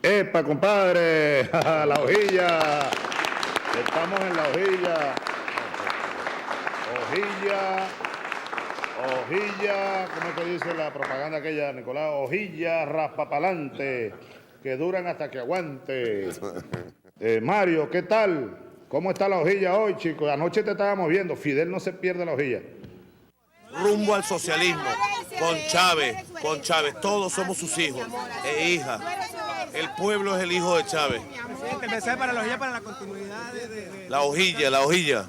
¡Epa, compadre! ¡La hojilla! Estamos en la hojilla. Hojilla, ¿cómo es que dice la propaganda aquella, Nicolás? Hojilla raspapalante, que duran hasta que aguante. Mario, ¿qué tal? ¿Cómo está la hojilla hoy, chicos? Anoche te estábamos viendo, Fidel no se pierde la hojilla. Rumbo al socialismo, con Chávez, todos somos sus hijos e hijas. El pueblo es el hijo de Chávez. Presidente, el mensaje para la hojilla, para la continuidad de... La hojilla.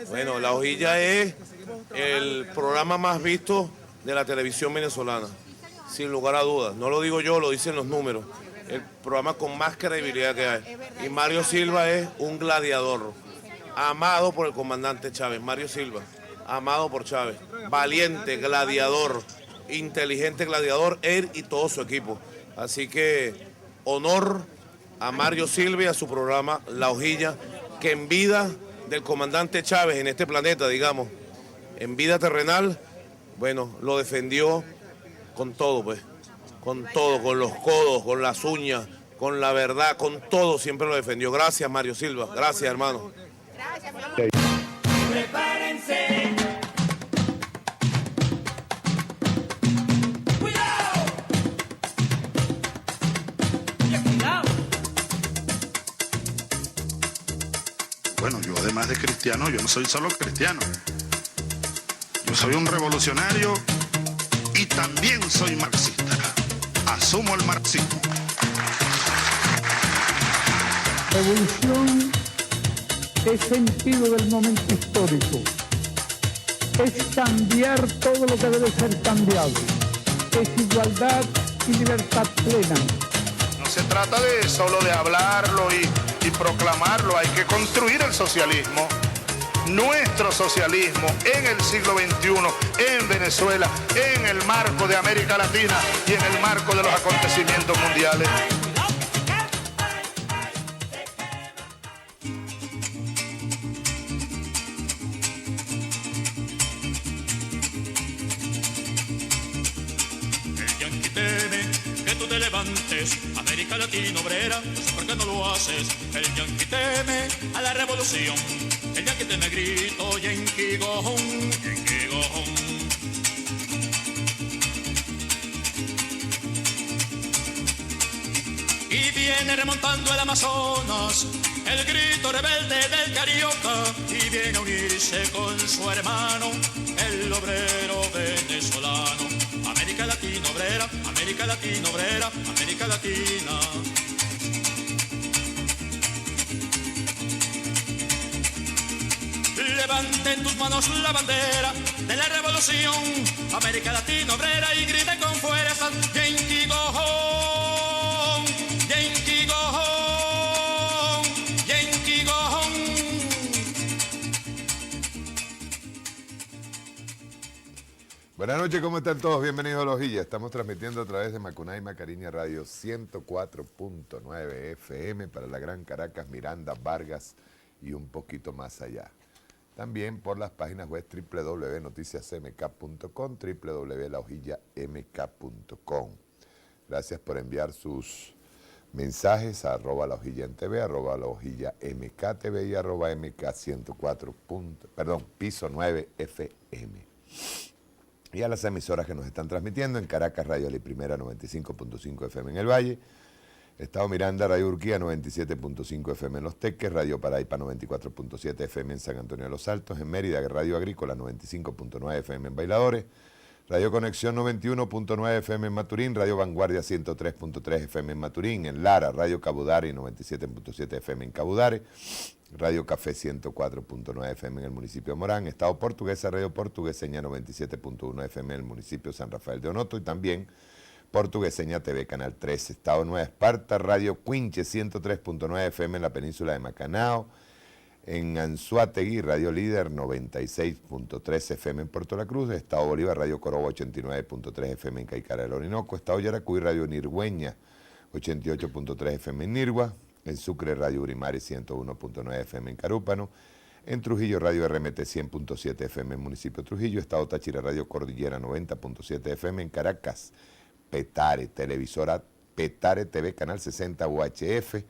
Bueno, la hojilla es el programa más visto de la televisión venezolana, sin lugar a dudas. No lo digo yo, lo dicen los números. El programa con más credibilidad que hay. Y Mario Silva es un gladiador, amado por el comandante Chávez. Mario Silva, amado por Chávez. Valiente, gladiador, inteligente gladiador, él y todo su equipo. Así que honor a Mario Silva y a su programa La Hojilla, que en vida del comandante Chávez en este planeta, digamos, en vida terrenal, bueno, lo defendió con todo, pues, con todo, con los codos, con las uñas, con la verdad, con todo, siempre lo defendió. Gracias, Mario Silva, gracias, hermano. Gracias, Prepárense. Bueno, yo además de cristiano, yo no soy solo cristiano. Yo soy un revolucionario y también soy marxista. Asumo el marxismo. Revolución es sentido del momento histórico. Es cambiar todo lo que debe ser cambiado. Es igualdad y libertad plena. No se trata de solo de hablarlo y proclamarlo, hay que construir el socialismo, nuestro socialismo en el siglo XXI, en Venezuela, en el marco de América Latina y en el marco de los acontecimientos mundiales. El yanqui teme que tú te levantes, América Latina obrera, no sé por qué no lo haces. El yanqui teme a la revolución, el yanqui teme grito, yanqui gojón, yanqui gojón. Y viene remontando el Amazonas, el grito rebelde del carioca, y viene a unirse con su hermano, el obrero venezolano. América Latina obrera, América Latina obrera, América Latina. Levanten tus manos la bandera de la revolución, América Latina obrera, y griten con fuerza, Yankee go home, Yankee go home, Yankee go home. Buenas noches, ¿cómo están todos? Bienvenidos a La Hojilla. Estamos transmitiendo a través de Macunay Macariña Radio 104.9 FM para la Gran Caracas, Miranda, Vargas y un poquito más allá. También por las páginas web www.noticiasmk.com, www.lahojillamk.com. Gracias por enviar sus mensajes a @lahojilla.tv, @lahojillamktv y @mk104. Piso 9 FM. Y a las emisoras que nos están transmitiendo en Caracas, Radio La Primera 95.5 FM en el Valle, Estado Miranda, Radio Urquía 97.5 FM en Los Teques, Radio Paraíba 94.7 FM en San Antonio de los Altos, en Mérida, Radio Agrícola 95.9 FM en Bailadores, Radio Conexión 91.9 FM en Maturín, Radio Vanguardia 103.3 FM en Maturín, en Lara, Radio Cabudare 97.7 FM en Cabudare, Radio Café 104.9 FM en el municipio de Morán, Estado Portuguesa, Radio Portugueseña 97.1 FM en el municipio de San Rafael de Onoto y también Portugueseña TV Canal 13, Estado Nueva Esparta, Radio Cuinche 103.9 FM en la península de Macanao, en Anzoátegui, Radio Líder 96.3 FM en Puerto La Cruz, Estado Bolívar, Radio Corobo 89.3 FM en Caicara del Orinoco, Estado Yaracuy, Radio Nirgüeña 88.3 FM en Nirgua, en Sucre, Radio Urimari 101.9 FM en Carúpano, en Trujillo, Radio RMT 100.7 FM en municipio de Trujillo, Estado Táchira, Radio Cordillera 90.7 FM en Caracas, Petare, televisora Petare TV, Canal 60 UHF,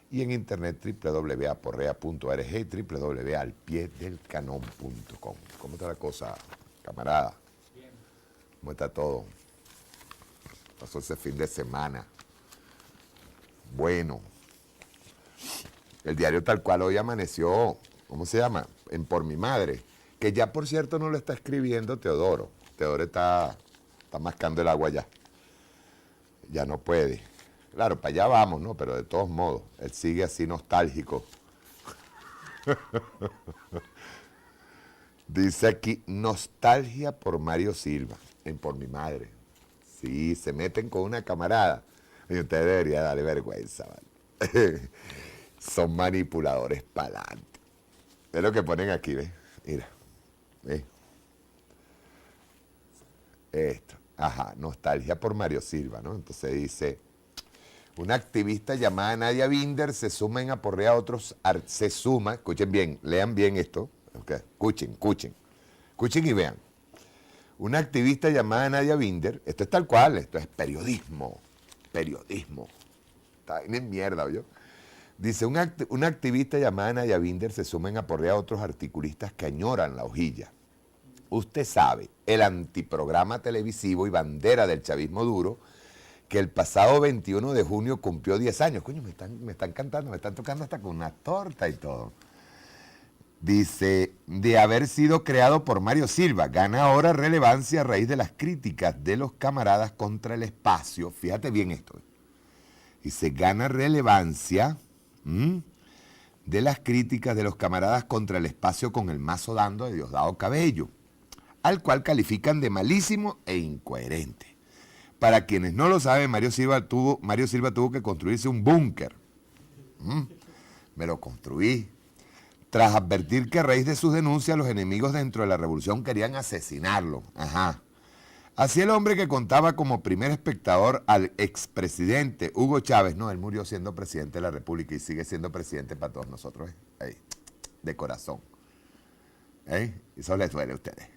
y en internet www.aporrea.org y www.alpiedelcanon.com. ¿Cómo está la cosa, camarada? Bien. ¿Cómo está todo? Pasó ese fin de semana. Bueno, el diario Tal Cual hoy amaneció, ¿cómo se llama? En Por Mi Madre, que ya por cierto no lo está escribiendo Teodoro. Teodoro está mascando el agua ya. Ya no puede. Claro, para allá vamos, ¿no? Pero de todos modos, él sigue así nostálgico. Dice aquí, nostalgia por Mario Silva, en Por Mi Madre. Sí, se meten con una camarada. Y usted debería darle vergüenza, ¿vale? Son manipuladores para adelante. Es lo que ponen aquí, ¿ves? Mira, ¿ves? Esto, ajá, nostalgia por Mario Silva, ¿no? Entonces dice, una activista llamada Nadia Binder se suma en Aporrea a otros, escuchen bien, lean bien esto, okay, escuchen y vean. Una activista llamada Nadia Binder, esto es tal cual, esto es periodismo, está en mierda, ¿oyó? Dice, una activista llamada Nadia Binder se suma en Aporrea a otros articulistas que añoran la hojilla. Usted sabe, el antiprograma televisivo y bandera del chavismo duro, que el pasado 21 de junio cumplió 10 años. Coño, me están cantando, me están tocando hasta con una torta y todo. Dice, de haber sido creado por Mario Silva, gana ahora relevancia a raíz de las críticas de los camaradas contra el espacio. Fíjate bien esto. Dice, gana relevancia de las críticas de los camaradas contra el espacio con el mazo dando de Diosdado Cabello, al cual califican de malísimo e incoherente. Para quienes no lo saben, Mario Silva tuvo que construirse un búnker. Me lo construí. Tras advertir que a raíz de sus denuncias los enemigos dentro de la revolución querían asesinarlo. Ajá. Así el hombre que contaba como primer espectador al expresidente Hugo Chávez, no, él murió siendo presidente de la República y sigue siendo presidente para todos nosotros, ahí, de corazón. Eso les duele a ustedes.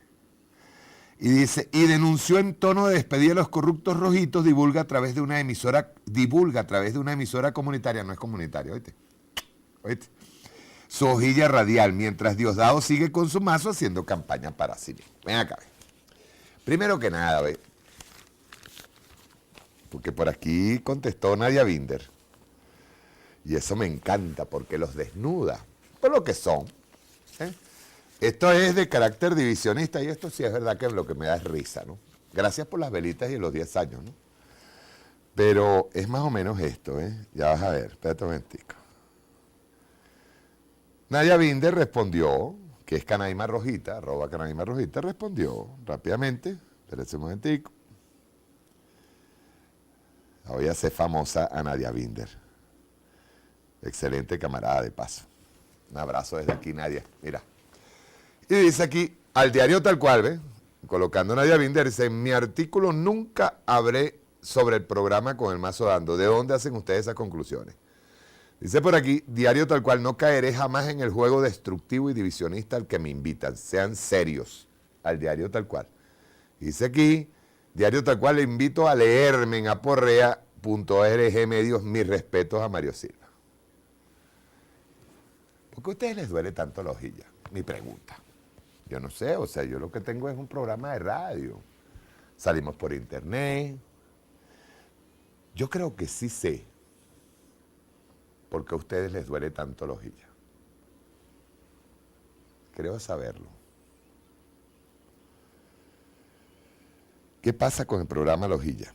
Y dice, y denunció en tono de despedida a los corruptos rojitos, divulga a través de una emisora comunitaria, no es comunitaria, ¿oíste? Su hojilla radial, mientras Diosdado sigue con su mazo haciendo campaña para sí mismo. Ven acá, ve. Primero que nada, ve, porque por aquí contestó Nadia Binder, y eso me encanta porque los desnuda por lo que son. Esto es de carácter divisionista y esto sí es verdad que lo que me da es risa, ¿no? Gracias por las velitas y los 10 años, ¿no? Pero es más o menos esto, Ya vas a ver, espérate un momentico. Nadia Binder respondió, que es Canaima Rojita, @Canaima Rojita, respondió rápidamente, espérense un momentico. Voy a hacer famosa a Nadia Binder. Excelente camarada de paso. Un abrazo desde aquí, Nadia, mira. Y dice aquí, al diario Tal Cual, ¿ves? Colocando Nadia Binder, dice, en mi artículo nunca hablé sobre el programa con el mazo dando. ¿De dónde hacen ustedes esas conclusiones? Dice por aquí, diario Tal Cual, no caeré jamás en el juego destructivo y divisionista al que me invitan. Sean serios, al diario Tal Cual. Dice aquí, diario Tal Cual, le invito a leerme en aporrea.org medios, mis respetos a Mario Silva. ¿Por qué a ustedes les duele tanto la hojilla? Mi pregunta. Yo no sé, o sea, yo lo que tengo es un programa de radio. Salimos por internet. Yo creo que sí sé por qué a ustedes les duele tanto la hojilla. Creo saberlo. ¿Qué pasa con el programa La Hojilla?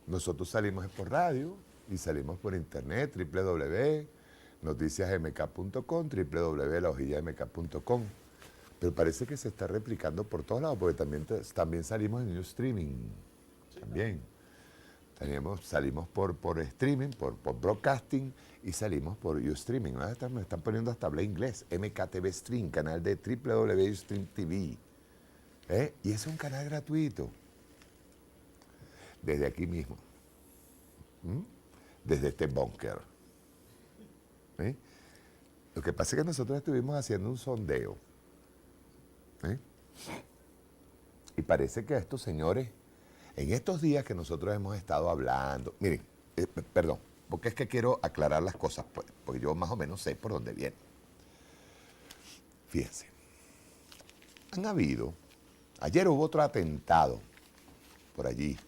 Nosotros salimos por radio y salimos por internet, www.noticiasmk.com, www.lahojillamk.com. Pero parece que se está replicando por todos lados, porque también salimos en streaming. También. Salimos por streaming, por broadcasting, y salimos por Ustreaming. Me están poniendo hasta hablar inglés. MKTV Stream, canal de www.ustream TV. Y es un canal gratuito. Desde aquí mismo. Desde este búnker. Lo que pasa es que nosotros estuvimos haciendo un sondeo. Y parece que a estos señores En estos días que nosotros hemos estado hablando, miren, perdón, porque es que quiero aclarar las cosas, pues, porque yo más o menos sé por dónde viene. Fíjense, ayer hubo otro atentado por allí.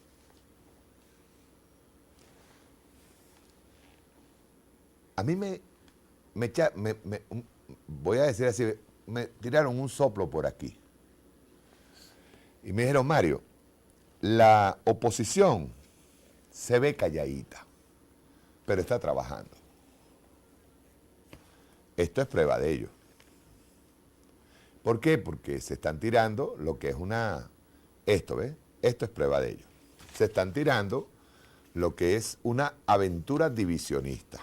A mí voy a decir así, me tiraron un soplo por aquí. Y me dijeron, Mario, la oposición se ve calladita, pero está trabajando. Esto es prueba de ello. ¿Por qué? Porque se están tirando lo que es esto, ¿ves? Esto es prueba de ello. Se están tirando lo que es una aventura divisionista.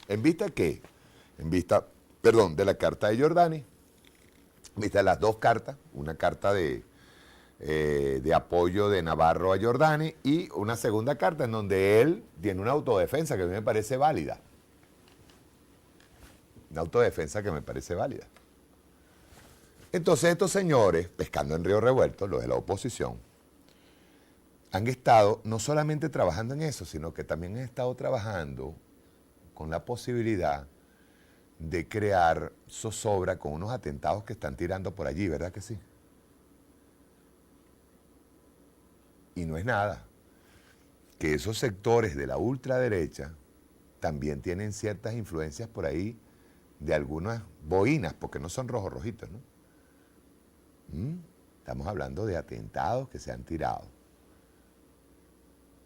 ¿En vista qué? En vista, de la carta de Giordani, en vista de las dos cartas, una carta de apoyo de Navarro a Giordani y una segunda carta en donde él tiene una autodefensa que a mí me parece válida. Una autodefensa que me parece válida. Entonces estos señores, pescando en río revuelto, los de la oposición, han estado no solamente trabajando en eso, sino que también han estado trabajando con la posibilidad de crear zozobra con unos atentados que están tirando por allí, ¿verdad que sí? Y no es nada, que esos sectores de la ultraderecha también tienen ciertas influencias por ahí de algunas boinas, porque no son rojos rojitos, ¿no? Estamos hablando de atentados que se han tirado.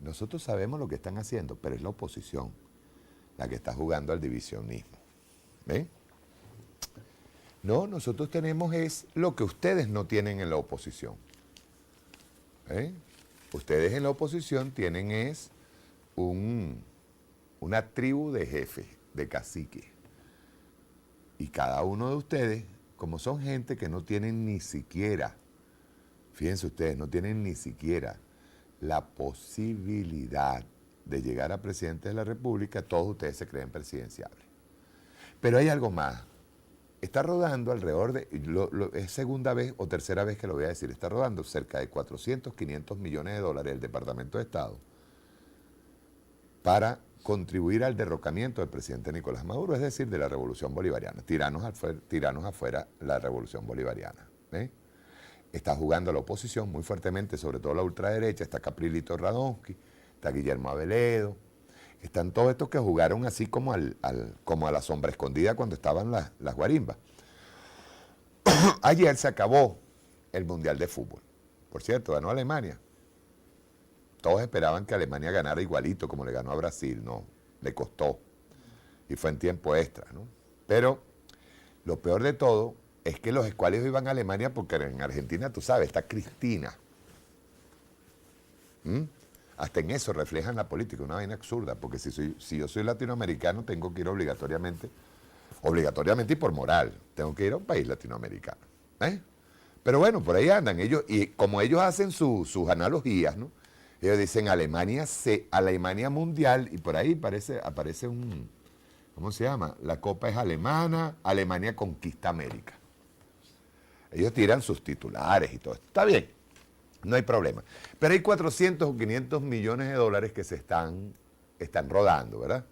Nosotros sabemos lo que están haciendo, pero es la oposición la que está jugando al divisionismo. ¿Ven? No, nosotros tenemos es lo que ustedes no tienen en la oposición. ¿Ven? Ustedes en la oposición tienen es una tribu de jefes, de caciques. Y cada uno de ustedes, como son gente que no tienen ni siquiera, fíjense ustedes, no tienen ni siquiera la posibilidad de llegar a presidente de la República, todos ustedes se creen presidenciables. Pero hay algo más. Está rodando alrededor de, es segunda vez o tercera vez que lo voy a decir, está rodando cerca de 400, 500 millones de dólares el Departamento de Estado para contribuir al derrocamiento del presidente Nicolás Maduro, es decir, de la Revolución Bolivariana. Tiranos afuera la Revolución Bolivariana. ¿Eh? Está jugando la oposición muy fuertemente, sobre todo la ultraderecha, está Caprilito Radonsky, está Guillermo Aveledo, están todos estos que jugaron así como como a la sombra escondida cuando estaban las guarimbas. Ayer se acabó el Mundial de Fútbol. Por cierto, ganó Alemania. Todos esperaban que Alemania ganara igualito como le ganó a Brasil. No, le costó. Y fue en tiempo extra, ¿no? Pero lo peor de todo es que los escualios iban a Alemania porque en Argentina, tú sabes, está Cristina. Hasta en eso reflejan la política, una vaina absurda, porque si yo soy latinoamericano tengo que ir obligatoriamente y por moral, tengo que ir a un país latinoamericano. Pero bueno, por ahí andan ellos, y como ellos hacen sus analogías, ¿no? Ellos dicen Alemania mundial, y por ahí aparece un, ¿cómo se llama? La copa es alemana, Alemania conquista América. Ellos tiran sus titulares y todo esto. Está bien, no hay problema. Pero hay 400 o 500 millones de dólares que están rodando, ¿verdad?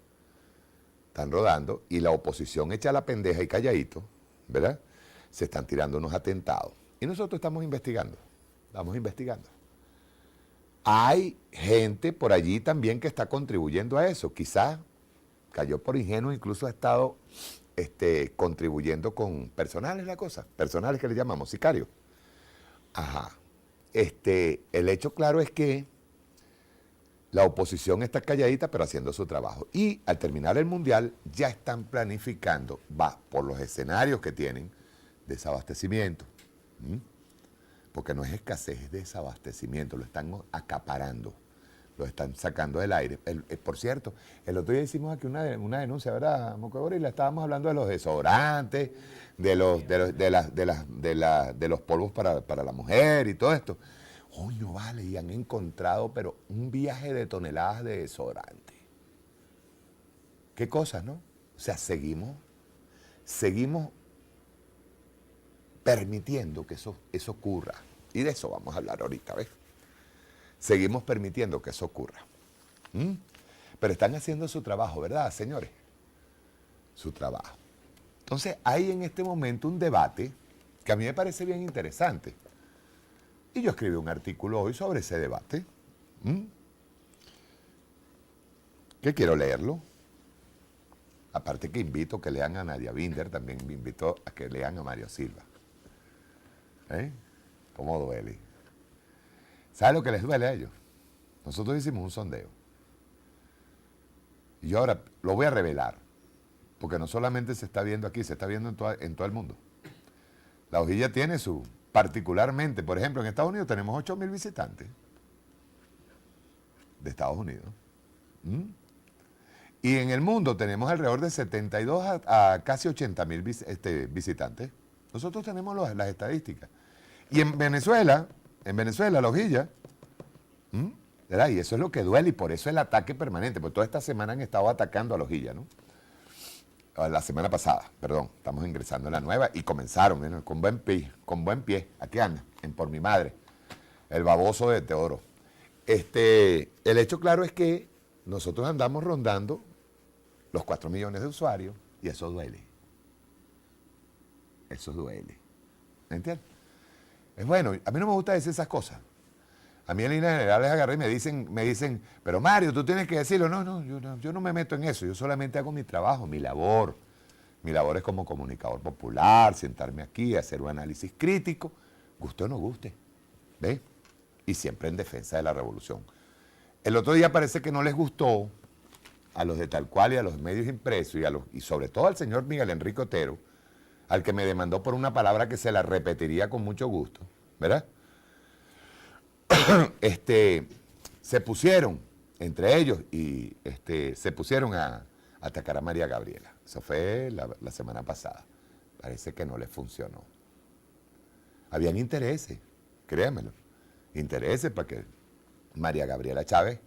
Están rodando, y la oposición echa la pendeja y calladito, ¿verdad? Se están tirando unos atentados. Y nosotros estamos investigando. Hay gente por allí también que está contribuyendo a eso. Quizás cayó por ingenuo, incluso ha estado contribuyendo con personales, la cosa. Personales que le llamamos sicarios. Ajá. El hecho claro es que la oposición está calladita, pero haciendo su trabajo. Y al terminar el Mundial ya están planificando, por los escenarios que tienen, desabastecimiento. Porque no es escasez, es desabastecimiento, lo están acaparando, lo están sacando del aire. Por cierto, el otro día hicimos aquí una denuncia, ¿verdad, Mocagori? Le estábamos hablando de los desodorantes, de los polvos para la mujer y todo esto. Coño, vale, y han encontrado, pero un viaje de toneladas de desodorante. Qué cosas, ¿no? O sea, seguimos permitiendo que eso ocurra. Y de eso vamos a hablar ahorita, ¿ves? seguimos permitiendo que eso ocurra. Pero están haciendo su trabajo, ¿verdad, señores? Su trabajo. Entonces, hay en este momento un debate que a mí me parece bien interesante. Y yo escribí un artículo hoy sobre ese debate. Que quiero leerlo. Aparte que invito a que lean a Nadia Binder, también me invito a que lean a Mario Silva. ¿Cómo duele? ¿Sabe lo que les duele a ellos? Nosotros hicimos un sondeo. Y yo ahora lo voy a revelar, porque no solamente se está viendo aquí, se está viendo en todo el mundo. La hojilla tiene su, particularmente, por ejemplo, en Estados Unidos tenemos 8.000 visitantes de Estados Unidos. Y en el mundo tenemos alrededor de 72 a casi 80.000 visitantes. Nosotros tenemos las estadísticas. Y en Venezuela, la hojilla, ¿verdad? Y eso es lo que duele y por eso el ataque permanente, porque toda esta semana han estado atacando a la hojilla, ¿no? La semana pasada, perdón, estamos ingresando en la nueva y comenzaron, ¿no? con buen pie, aquí anda, Por Mi Madre, el baboso de Teodoro. El hecho claro es que nosotros andamos rondando los 4 millones de usuarios y eso duele. Eso duele. ¿Me entiendes? Es bueno, a mí no me gusta decir esas cosas. A mí en líneas generales agarré y me dicen, pero Mario, tú tienes que decirlo. No, yo no me meto en eso, yo solamente hago mi trabajo, mi labor. Mi labor es como comunicador popular, sentarme aquí, hacer un análisis crítico, guste o no guste, ¿ves? Y siempre en defensa de la revolución. El otro día parece que no les gustó a los de Tal Cual y a los medios impresos y sobre todo al señor Miguel Enrique Otero, al que me demandó por una palabra que se la repetiría con mucho gusto, ¿verdad? Se pusieron, entre ellos, y se pusieron a atacar a María Gabriela. Eso fue la semana pasada. Parece que no les funcionó. Habían intereses, créanmelo, intereses para que María Gabriela Chávez,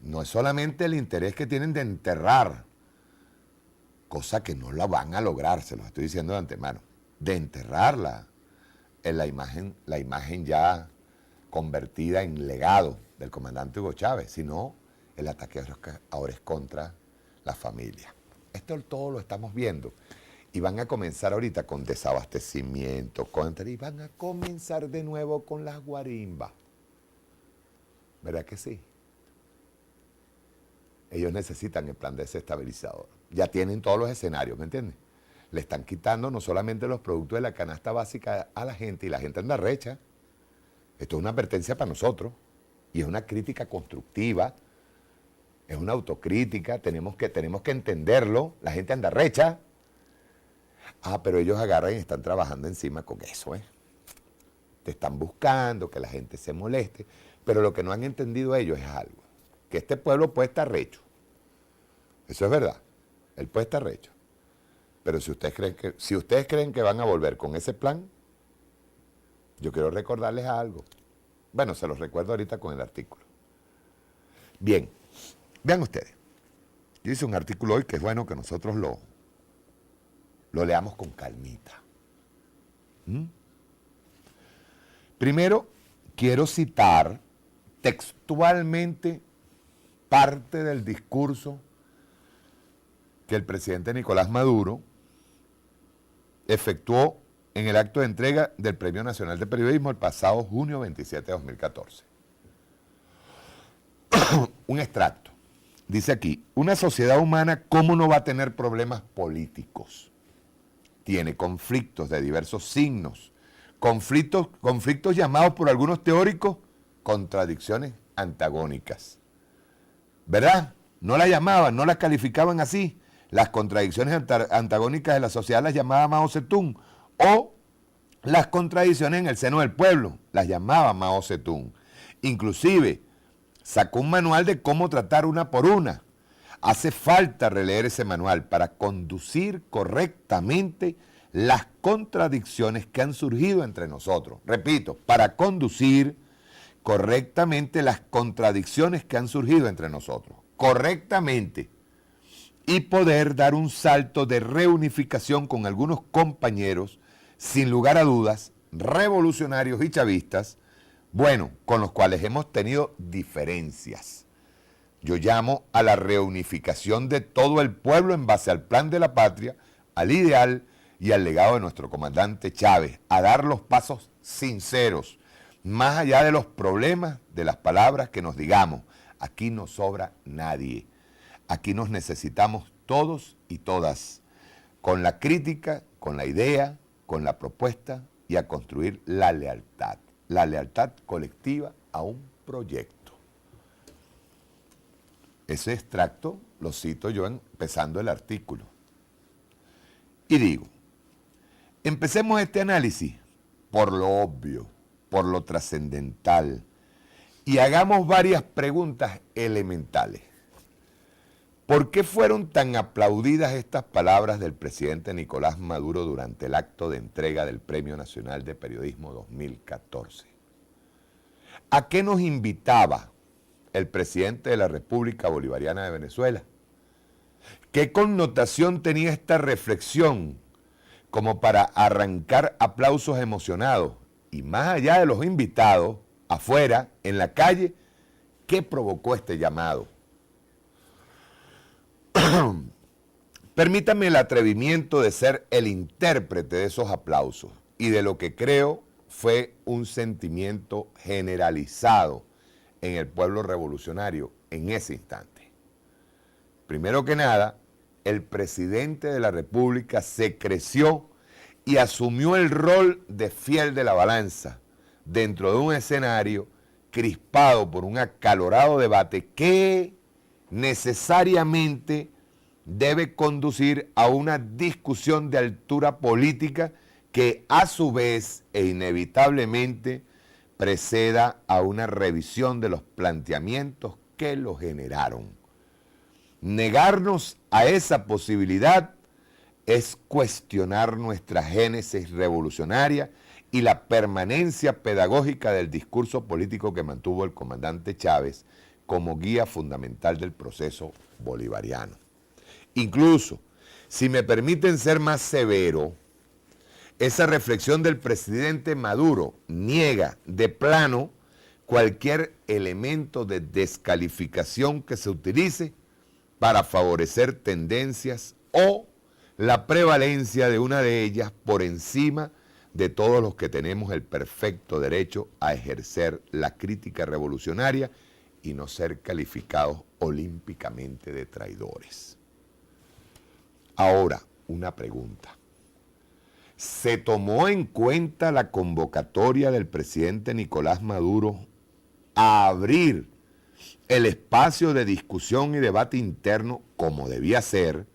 no es solamente el interés que tienen de enterrar, cosa que no la van a lograr, se los estoy diciendo de antemano, de enterrarla en la imagen ya convertida en legado del comandante Hugo Chávez, sino el ataque ahora es contra la familia. Esto todo lo estamos viendo y van a comenzar ahorita con desabastecimiento, y van a comenzar de nuevo con las guarimbas. ¿Verdad que sí? Ellos necesitan el plan desestabilizador. Ya tienen todos los escenarios, ¿me entiendes? Le están quitando no solamente los productos de la canasta básica a la gente y la gente anda recha. Esto es una advertencia para nosotros y es una crítica constructiva, es una autocrítica, tenemos que entenderlo, la gente anda recha. Pero ellos agarran y están trabajando encima con eso, Te están buscando que la gente se moleste, pero lo que no han entendido ellos es algo, que este pueblo puede estar recho, eso es verdad, él puede estar recho, pero si ustedes creen que van a volver con ese plan, yo quiero recordarles algo. Bueno, se los recuerdo ahorita con el artículo. Bien, vean ustedes. Yo hice un artículo hoy que es bueno que nosotros lo leamos con calmita. Primero, quiero citar textualmente parte del discurso que el presidente Nicolás Maduro efectuó en el acto de entrega del Premio Nacional de Periodismo el pasado junio 27 de 2014. Un extracto. Dice aquí, una sociedad humana, ¿cómo no va a tener problemas políticos? Tiene conflictos de diversos signos, conflictos llamados por algunos teóricos contradicciones antagónicas. ¿Verdad? No las llamaban, no las calificaban así. Las contradicciones antagónicas de la sociedad las llamaba Mao Zedong, o las contradicciones en el seno del pueblo, las llamaba Mao Zedong. Inclusive, sacó un manual de cómo tratar una por una. Hace falta releer ese manual para conducir correctamente las contradicciones que han surgido entre nosotros. Repito, para conducir correctamente las contradicciones que han surgido entre nosotros. Correctamente. Y poder dar un salto de reunificación con algunos compañeros, sin lugar a dudas, revolucionarios y chavistas, Bueno, con los cuales hemos tenido diferencias. Yo llamo a la reunificación de todo el pueblo en base al plan de la patria, al ideal y al legado de nuestro comandante Chávez, a dar los pasos sinceros, más allá de los problemas, de las palabras que nos digamos. Aquí no sobra nadie. Aquí nos necesitamos todos y todas, con la crítica, con la idea, con la propuesta y a construir la lealtad colectiva a un proyecto. Ese extracto lo cito yo empezando el artículo. Y digo, empecemos este análisis por lo obvio, por lo trascendental, y hagamos varias preguntas elementales. ¿Por qué fueron tan aplaudidas estas palabras del presidente Nicolás Maduro durante el acto de entrega del Premio Nacional de Periodismo 2014? ¿A qué nos invitaba el presidente de la República Bolivariana de Venezuela? ¿Qué connotación tenía esta reflexión como para arrancar aplausos emocionados? Y más allá de los invitados, afuera, en la calle, ¿qué provocó este llamado? Permítame el atrevimiento de ser el intérprete de esos aplausos y de lo que creo fue un sentimiento generalizado en el pueblo revolucionario en ese instante. Primero que nada, el presidente de la República se creció y asumió el rol de fiel de la balanza dentro de un escenario crispado por un acalorado debate que necesariamente debe conducir a una discusión de altura política que a su vez e inevitablemente preceda a una revisión de los planteamientos que lo generaron. Negarnos a esa posibilidad es cuestionar nuestra génesis revolucionaria y la permanencia pedagógica del discurso político que mantuvo el comandante Chávez como guía fundamental del proceso bolivariano. Incluso, si me permiten ser más severo, esa reflexión del presidente Maduro niega de plano cualquier elemento de descalificación que se utilice para favorecer tendencias o la prevalencia de una de ellas por encima de todos los que tenemos el perfecto derecho a ejercer la crítica revolucionaria y no ser calificados olímpicamente de traidores. Ahora, una pregunta. ¿Se tomó en cuenta la convocatoria del presidente Nicolás Maduro a abrir el espacio de discusión y debate interno, como debía ser,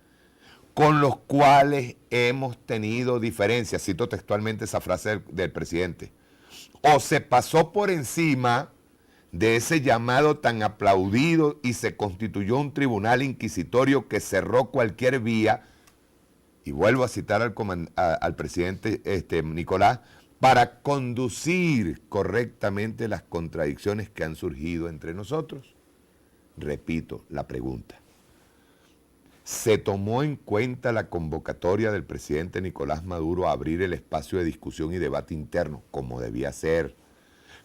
con los cuales hemos tenido diferencias? Cito textualmente esa frase del presidente. ¿O se pasó por encima de ese llamado tan aplaudido y se constituyó un tribunal inquisitorio que cerró cualquier vía? Y vuelvo a citar al presidente Nicolás, para conducir correctamente las contradicciones que han surgido entre nosotros. Repito la pregunta. ¿Se tomó en cuenta la convocatoria del presidente Nicolás Maduro a abrir el espacio de discusión y debate interno, como debía ser,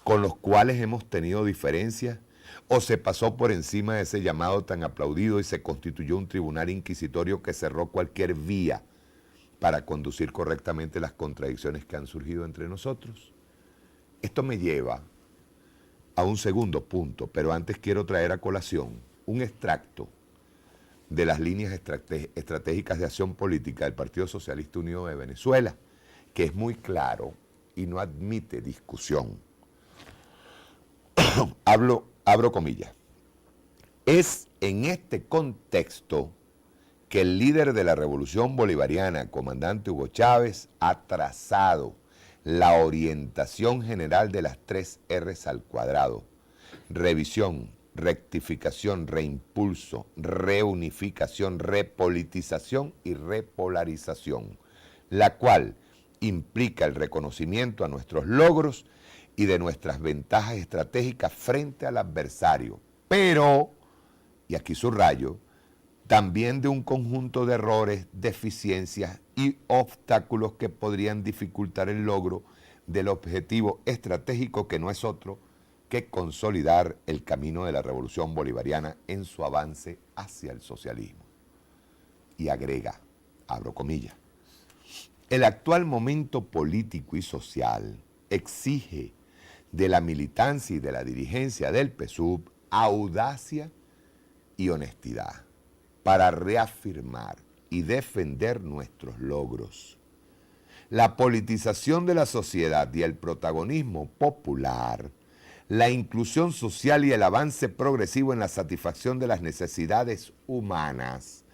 con los cuales hemos tenido diferencias? ¿O se pasó por encima de ese llamado tan aplaudido y se constituyó un tribunal inquisitorio que cerró cualquier vía para conducir correctamente las contradicciones que han surgido entre nosotros? Esto me lleva a un segundo punto, pero antes quiero traer a colación un extracto de las líneas estratégicas de acción política del Partido Socialista Unido de Venezuela, que es muy claro y no admite discusión. Abro comillas. Es en este contexto que el líder de la Revolución Bolivariana, comandante Hugo Chávez, ha trazado la orientación general de las 3 R's al cuadrado: revisión, rectificación, reimpulso, reunificación, repolitización y repolarización, la cual implica el reconocimiento a nuestros logros y de nuestras ventajas estratégicas frente al adversario, pero, y aquí subrayo, también de un conjunto de errores, deficiencias y obstáculos que podrían dificultar el logro del objetivo estratégico que no es otro que consolidar el camino de la revolución bolivariana en su avance hacia el socialismo. Y agrega, abro comillas, el actual momento político y social exige de la militancia y de la dirigencia del PSUV audacia y honestidad para reafirmar y defender nuestros logros. La politización de la sociedad y el protagonismo popular, la inclusión social y el avance progresivo en la satisfacción de las necesidades humanas,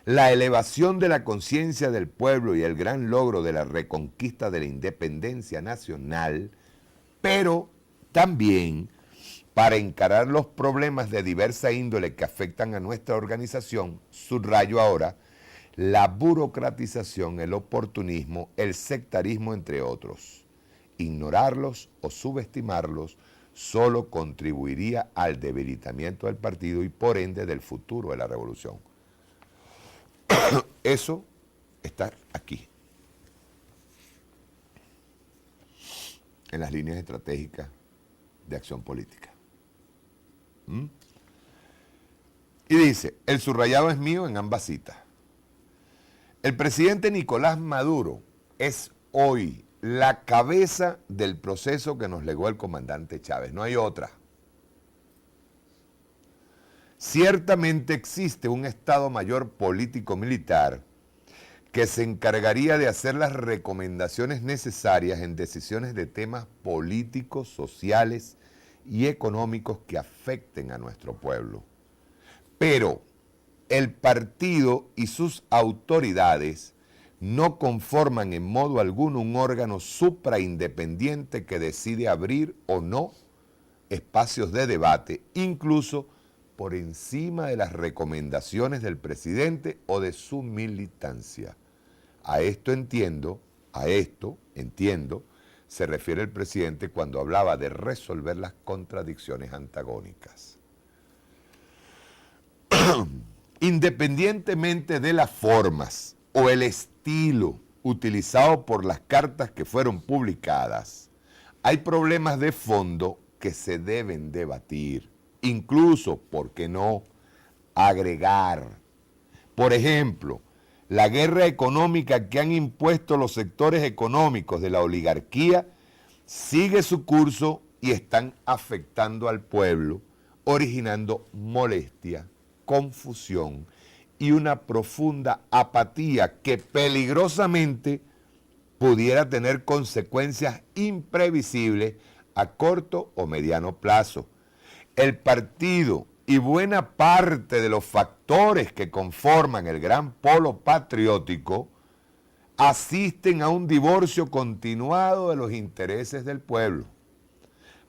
la elevación de la conciencia del pueblo y el gran logro de la reconquista de la independencia nacional, pero también para encarar los problemas de diversa índole que afectan a nuestra organización, subrayo ahora, la burocratización, el oportunismo, el sectarismo, entre otros. Ignorarlos o subestimarlos solo contribuiría al debilitamiento del partido y por ende del futuro de la revolución. Eso está aquí, en las líneas estratégicas de acción política. Y dice, el subrayado es mío en ambas citas. El presidente Nicolás Maduro es hoy la cabeza del proceso que nos legó el comandante Chávez, no hay otra. Ciertamente existe un Estado Mayor político-militar que se encargaría de hacer las recomendaciones necesarias en decisiones de temas políticos, sociales y económicos que afecten a nuestro pueblo. Pero el partido y sus autoridades no conforman en modo alguno un órgano supraindependiente que decide abrir o no espacios de debate, incluso por encima de las recomendaciones del presidente o de su militancia. A esto entiendo, se refiere el presidente cuando hablaba de resolver las contradicciones antagónicas. Independientemente de las formas o el estilo utilizado por las cartas que fueron publicadas, hay problemas de fondo que se deben debatir, incluso, ¿por qué no?, agregar. Por ejemplo, la guerra económica que han impuesto los sectores económicos de la oligarquía sigue su curso y están afectando al pueblo, originando molestia, confusión y una profunda apatía que peligrosamente pudiera tener consecuencias imprevisibles a corto o mediano plazo. El partido y buena parte de los factores que conforman el gran polo patriótico asisten a un divorcio continuado de los intereses del pueblo.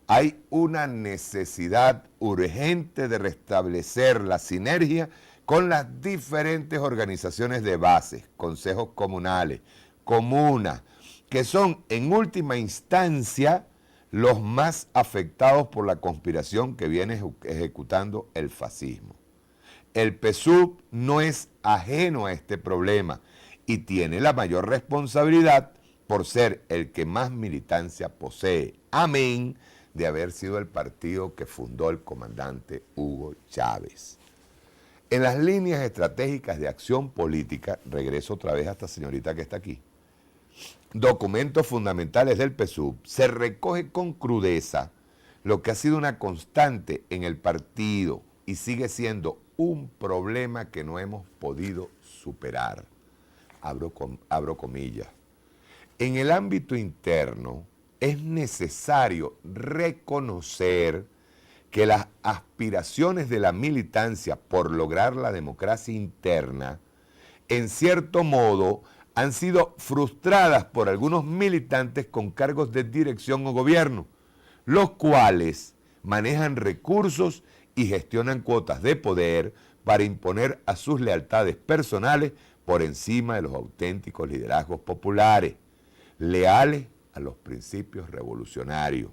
Hay una necesidad urgente de restablecer la sinergia con las diferentes organizaciones de base, consejos comunales, comunas, que son en última instancia los más afectados por la conspiración que viene ejecutando el fascismo. El PSUV no es ajeno a este problema y tiene la mayor responsabilidad por ser el que más militancia posee. Amén de haber sido el partido que fundó el comandante Hugo Chávez. En las líneas estratégicas de acción política, regreso otra vez a esta señorita que está aquí, documentos fundamentales del PSUV, se recoge con crudeza lo que ha sido una constante en el partido y sigue siendo un problema que no hemos podido superar. Abro comillas. En el ámbito interno es necesario reconocer que las aspiraciones de la militancia por lograr la democracia interna, en cierto modo, han sido frustradas por algunos militantes con cargos de dirección o gobierno, los cuales manejan recursos y gestionan cuotas de poder para imponer a sus lealtades personales por encima de los auténticos liderazgos populares, leales a los principios revolucionarios.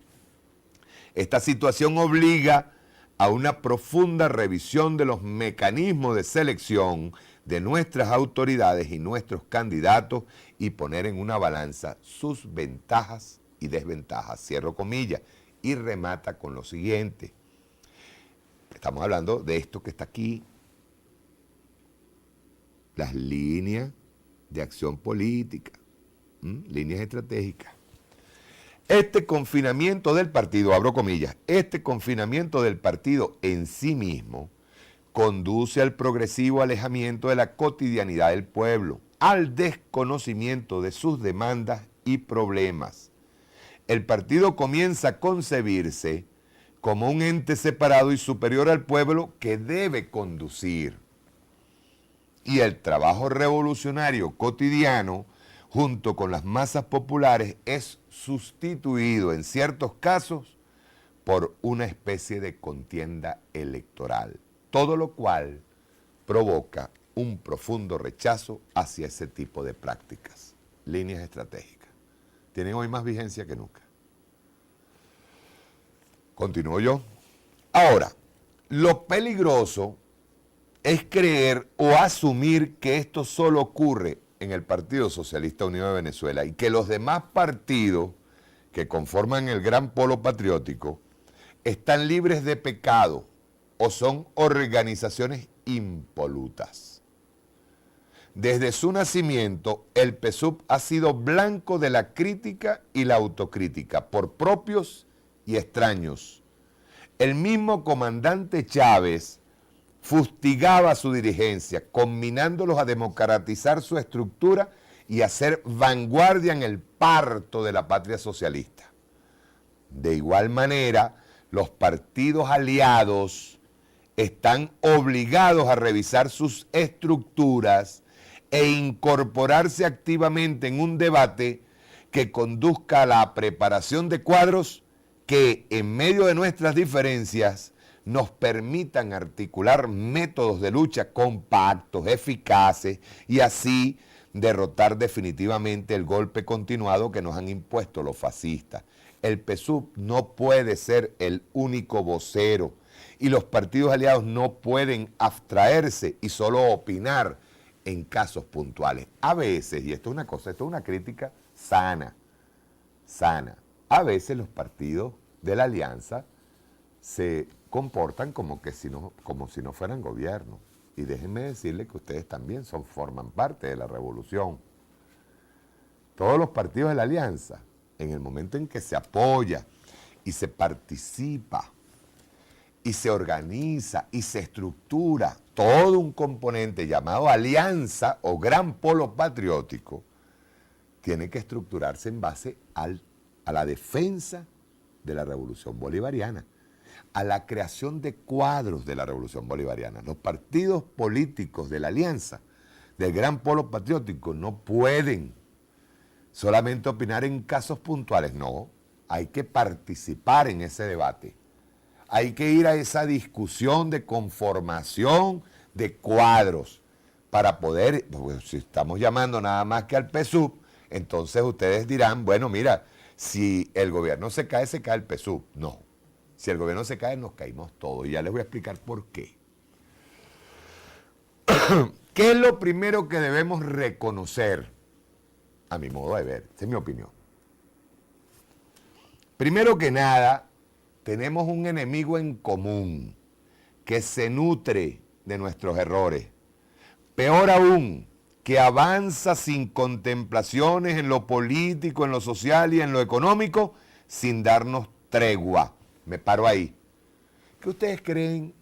Esta situación obliga a una profunda revisión de los mecanismos de selección de nuestras autoridades y nuestros candidatos y poner en una balanza sus ventajas y desventajas, cierro comillas, y remata con lo siguiente. Estamos hablando de esto que está aquí, las líneas de acción política, líneas estratégicas. Este confinamiento del partido, abro comillas, este confinamiento del partido en sí mismo conduce al progresivo alejamiento de la cotidianidad del pueblo, al desconocimiento de sus demandas y problemas. El partido comienza a concebirse como un ente separado y superior al pueblo que debe conducir. Y el trabajo revolucionario cotidiano, junto con las masas populares, es sustituido en ciertos casos por una especie de contienda electoral, todo lo cual provoca un profundo rechazo hacia ese tipo de prácticas, líneas estratégicas. Tienen hoy más vigencia que nunca. Continúo yo. Ahora, lo peligroso es creer o asumir que esto solo ocurre en el Partido Socialista Unido de Venezuela y que los demás partidos que conforman el gran polo patriótico están libres de pecado o son organizaciones impolutas. Desde su nacimiento, el PSUV ha sido blanco de la crítica y la autocrítica por propios y extraños. El mismo comandante Chávez fustigaba a su dirigencia, combinándolos a democratizar su estructura y a ser vanguardia en el parto de la patria socialista. De igual manera, los partidos aliados están obligados a revisar sus estructuras e incorporarse activamente en un debate que conduzca a la preparación de cuadros que, en medio de nuestras diferencias, nos permitan articular métodos de lucha compactos, eficaces, y así derrotar definitivamente el golpe continuado que nos han impuesto los fascistas. El PSUV no puede ser el único vocero y los partidos aliados no pueden abstraerse y solo opinar en casos puntuales. A veces, y esto es una cosa, esto es una crítica sana, a veces los partidos de la alianza se comportan como si no fueran gobierno. Y déjenme decirles que ustedes también forman parte de la revolución. Todos los partidos de la alianza, en el momento en que se apoya y se participa y se organiza y se estructura todo un componente llamado alianza o gran polo patriótico, tiene que estructurarse en base a la defensa de la revolución bolivariana, a la creación de cuadros de la revolución bolivariana. Los partidos políticos de la alianza, del gran polo patriótico, no pueden solamente opinar en casos puntuales, no, hay que participar en ese debate. Hay que ir a esa discusión de conformación de cuadros para poder, pues, si estamos llamando nada más que al PSUV, entonces ustedes dirán, bueno, mira, si el gobierno se cae el PSUV. No, si el gobierno se cae, nos caímos todos. Y ya les voy a explicar por qué. ¿Qué es lo primero que debemos reconocer? A mi modo de ver, esa es mi opinión. Primero que nada, tenemos un enemigo en común que se nutre de nuestros errores. Peor aún, que avanza sin contemplaciones en lo político, en lo social y en lo económico, sin darnos tregua. Me paro ahí. ¿Qué ustedes creen?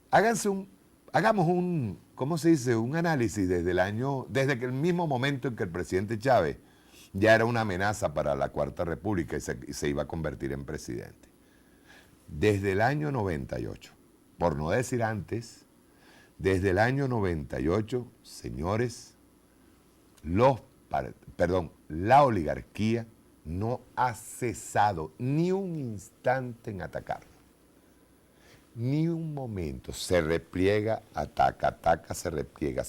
Hagamos un, ¿cómo se dice? Un análisis desde que el mismo momento en que el presidente Chávez ya era una amenaza para la Cuarta República y se iba a convertir en presidente. Desde el año 98, por no decir antes, desde el año 98, señores, la oligarquía no ha cesado ni un instante en atacarlo. Ni un momento. Se repliega, ataca, se repliega,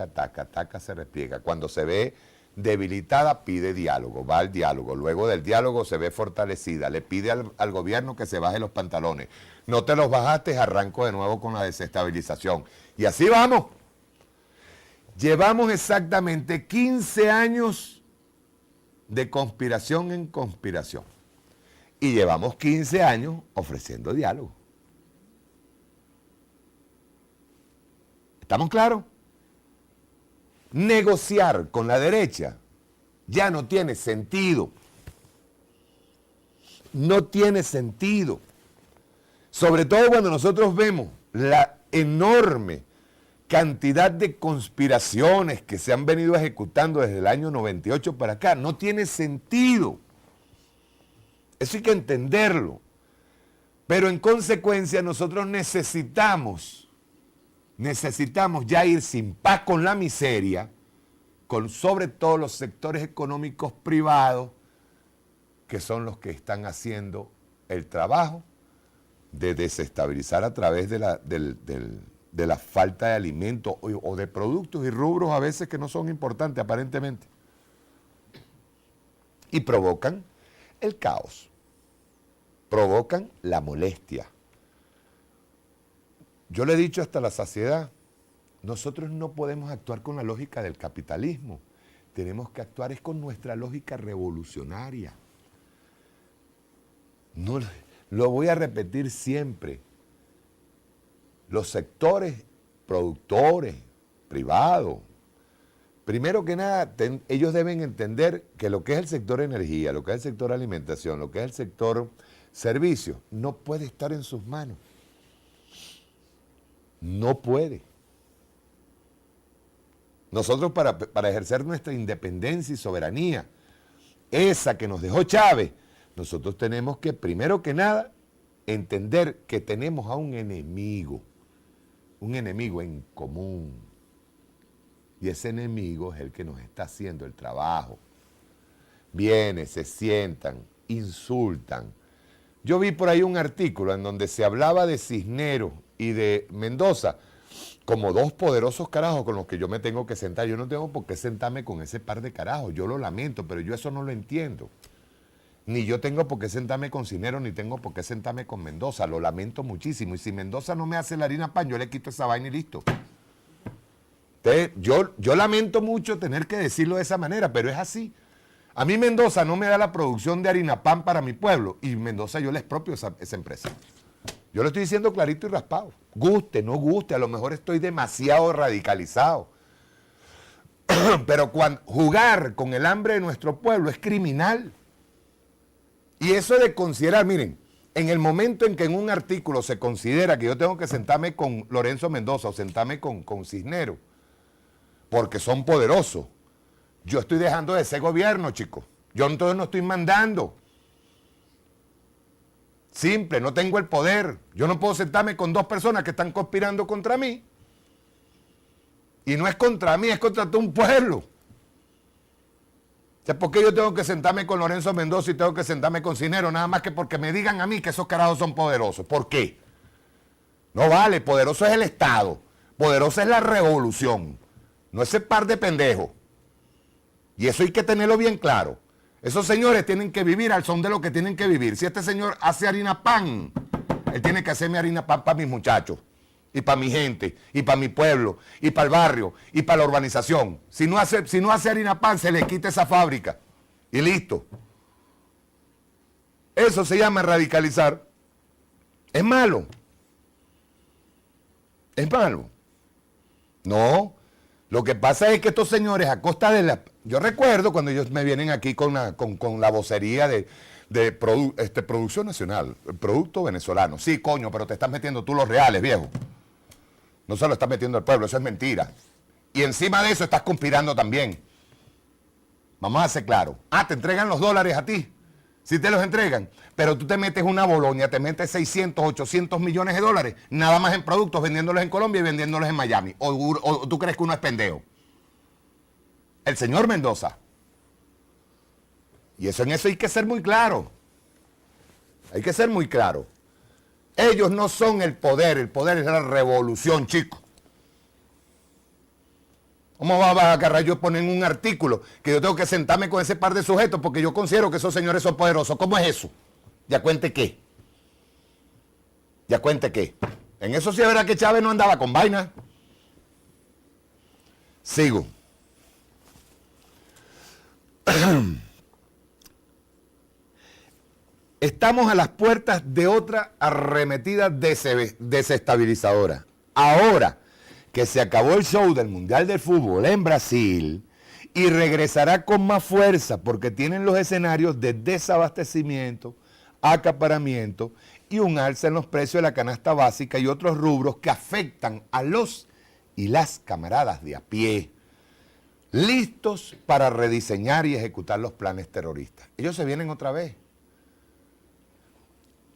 ataca, se repliega. Cuando se ve debilitada, pide diálogo, va al diálogo. Luego del diálogo se ve fortalecida, le pide al gobierno que se baje los pantalones. No te los bajaste, arranco de nuevo con la desestabilización. Y así vamos. Llevamos exactamente 15 años de conspiración en conspiración. Y llevamos 15 años ofreciendo diálogo. ¿Estamos claros? Negociar con la derecha ya no tiene sentido. No tiene sentido. Sobre todo cuando nosotros vemos la enorme cantidad de conspiraciones que se han venido ejecutando desde el año 98 para acá. No tiene sentido. Eso hay que entenderlo. Pero en consecuencia nosotros necesitamos ya ir sin paz con la miseria, con sobre todo los sectores económicos privados, que son los que están haciendo el trabajo de desestabilizar a través de la falta de alimentos o de productos y rubros a veces que no son importantes aparentemente. Y provocan el caos, provocan la molestia. Yo le he dicho hasta la saciedad, nosotros no podemos actuar con la lógica del capitalismo, tenemos que actuar es con nuestra lógica revolucionaria. No, lo voy a repetir siempre, los sectores productores, privados, primero que nada, ellos deben entender que lo que es el sector energía, lo que es el sector alimentación, lo que es el sector servicios, no puede estar en sus manos. No puede. Nosotros para ejercer nuestra independencia y soberanía, esa que nos dejó Chávez, nosotros tenemos que, primero que nada, entender que tenemos a un enemigo en común. Y ese enemigo es el que nos está haciendo el trabajo. Vienen, se sientan, insultan. Yo vi por ahí un artículo en donde se hablaba de Cisneros y de Mendoza como dos poderosos carajos con los que yo me tengo que sentar. Yo no tengo por qué sentarme con ese par de carajos. Yo lo lamento, pero yo eso no lo entiendo. Ni yo tengo por qué sentarme con Cisneros, ni tengo por qué sentarme con Mendoza. Lo lamento muchísimo. Y si Mendoza no me hace la harina pan, yo le quito esa vaina y listo. Entonces, yo lamento mucho tener que decirlo de esa manera, pero es así. A mí Mendoza no me da la producción de harina pan para mi pueblo. Y Mendoza yo le expropio esa empresa. Yo lo estoy diciendo clarito y raspado. Guste, no guste, a lo mejor estoy demasiado radicalizado. Pero jugar con el hambre de nuestro pueblo es criminal. Y eso de considerar, miren, en el momento en que en un artículo se considera que yo tengo que sentarme con Lorenzo Mendoza o sentarme con Cisneros, porque son poderosos, yo estoy dejando de ser gobierno, chicos. Yo entonces no estoy mandando. Simple, no tengo el poder. Yo no puedo sentarme con dos personas que están conspirando contra mí. Y no es contra mí, es contra todo un pueblo. O sea, ¿por qué yo tengo que sentarme con Lorenzo Mendoza y tengo que sentarme con Cisneros? Nada más que porque me digan a mí que esos carajos son poderosos. ¿Por qué? No vale, poderoso es el Estado. Poderosa es la revolución. No ese par de pendejos. Y eso hay que tenerlo bien claro. Esos señores tienen que vivir al son de lo que tienen que vivir. Si este señor hace harina pan, él tiene que hacerme harina pan para mis muchachos, y para mi gente, y para mi pueblo, y para el barrio, y para la urbanización. Si no hace harina pan, se le quita esa fábrica. Y listo. Eso se llama radicalizar. Es malo. Es malo. No. Lo que pasa es que estos señores, a costa de la... Yo recuerdo cuando ellos me vienen aquí con la vocería de producción nacional, el producto venezolano. Sí, coño, pero te estás metiendo tú los reales, viejo. No se lo estás metiendo al pueblo, eso es mentira. Y encima de eso estás conspirando también. Vamos a ser claros. Te entregan los dólares a ti. Sí te los entregan, pero tú te metes una Bolonia, te metes 600, 800 millones de dólares, nada más en productos, vendiéndolos en Colombia y vendiéndolos en Miami. O tú crees que uno es pendejo. El señor Mendoza. Y en eso hay que ser muy claro. Hay que ser muy claro. Ellos no son el poder es la revolución, chicos. ¿Cómo va a agarrar yo poner en un artículo que yo tengo que sentarme con ese par de sujetos porque yo considero que esos señores son poderosos? ¿Cómo es eso? ¿Ya cuente qué? ¿Ya cuente qué? En eso sí es verdad que Chávez no andaba con vaina. Sigo. estamos a las puertas de otra arremetida desestabilizadora. Ahora que se acabó el show del Mundial de Fútbol en Brasil y regresará con más fuerza porque tienen los escenarios de desabastecimiento, acaparamiento y un alza en los precios de la canasta básica y otros rubros que afectan a los y las camaradas de a pie, listos para rediseñar y ejecutar los planes terroristas. Ellos se vienen otra vez.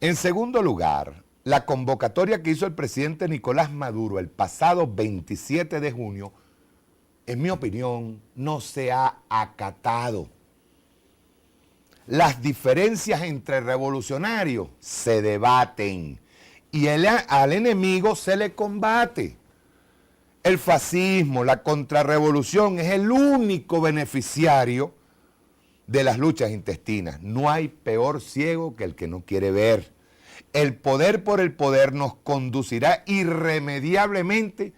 En segundo lugar, la convocatoria que hizo el presidente Nicolás Maduro el pasado 27 de junio, en mi opinión, no se ha acatado. Las diferencias entre revolucionarios se debaten y al enemigo se le combate. El fascismo, la contrarrevolución es el único beneficiario de las luchas intestinas. No hay peor ciego que el que no quiere ver. El poder por el poder nos conducirá irremediablemente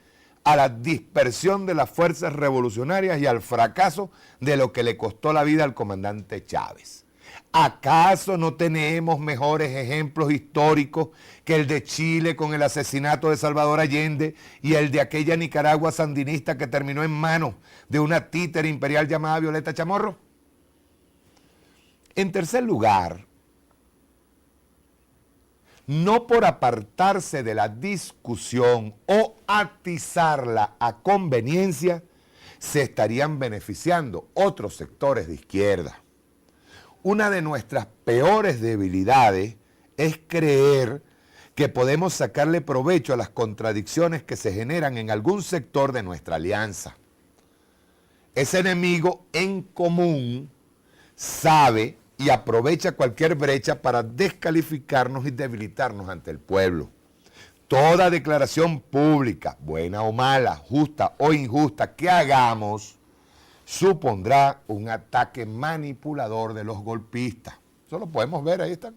a la dispersión de las fuerzas revolucionarias y al fracaso de lo que le costó la vida al comandante Chávez. ¿Acaso no tenemos mejores ejemplos históricos que el de Chile con el asesinato de Salvador Allende y el de aquella Nicaragua sandinista que terminó en manos de una títere imperial llamada Violeta Chamorro? En tercer lugar, no por apartarse de la discusión o atizarla a conveniencia, se estarían beneficiando otros sectores de izquierda. Una de nuestras peores debilidades es creer que podemos sacarle provecho a las contradicciones que se generan en algún sector de nuestra alianza. Ese enemigo en común sabe y aprovecha cualquier brecha para descalificarnos y debilitarnos ante el pueblo. Toda declaración pública, buena o mala, justa o injusta, que hagamos, supondrá un ataque manipulador de los golpistas. Eso lo podemos ver, ahí están.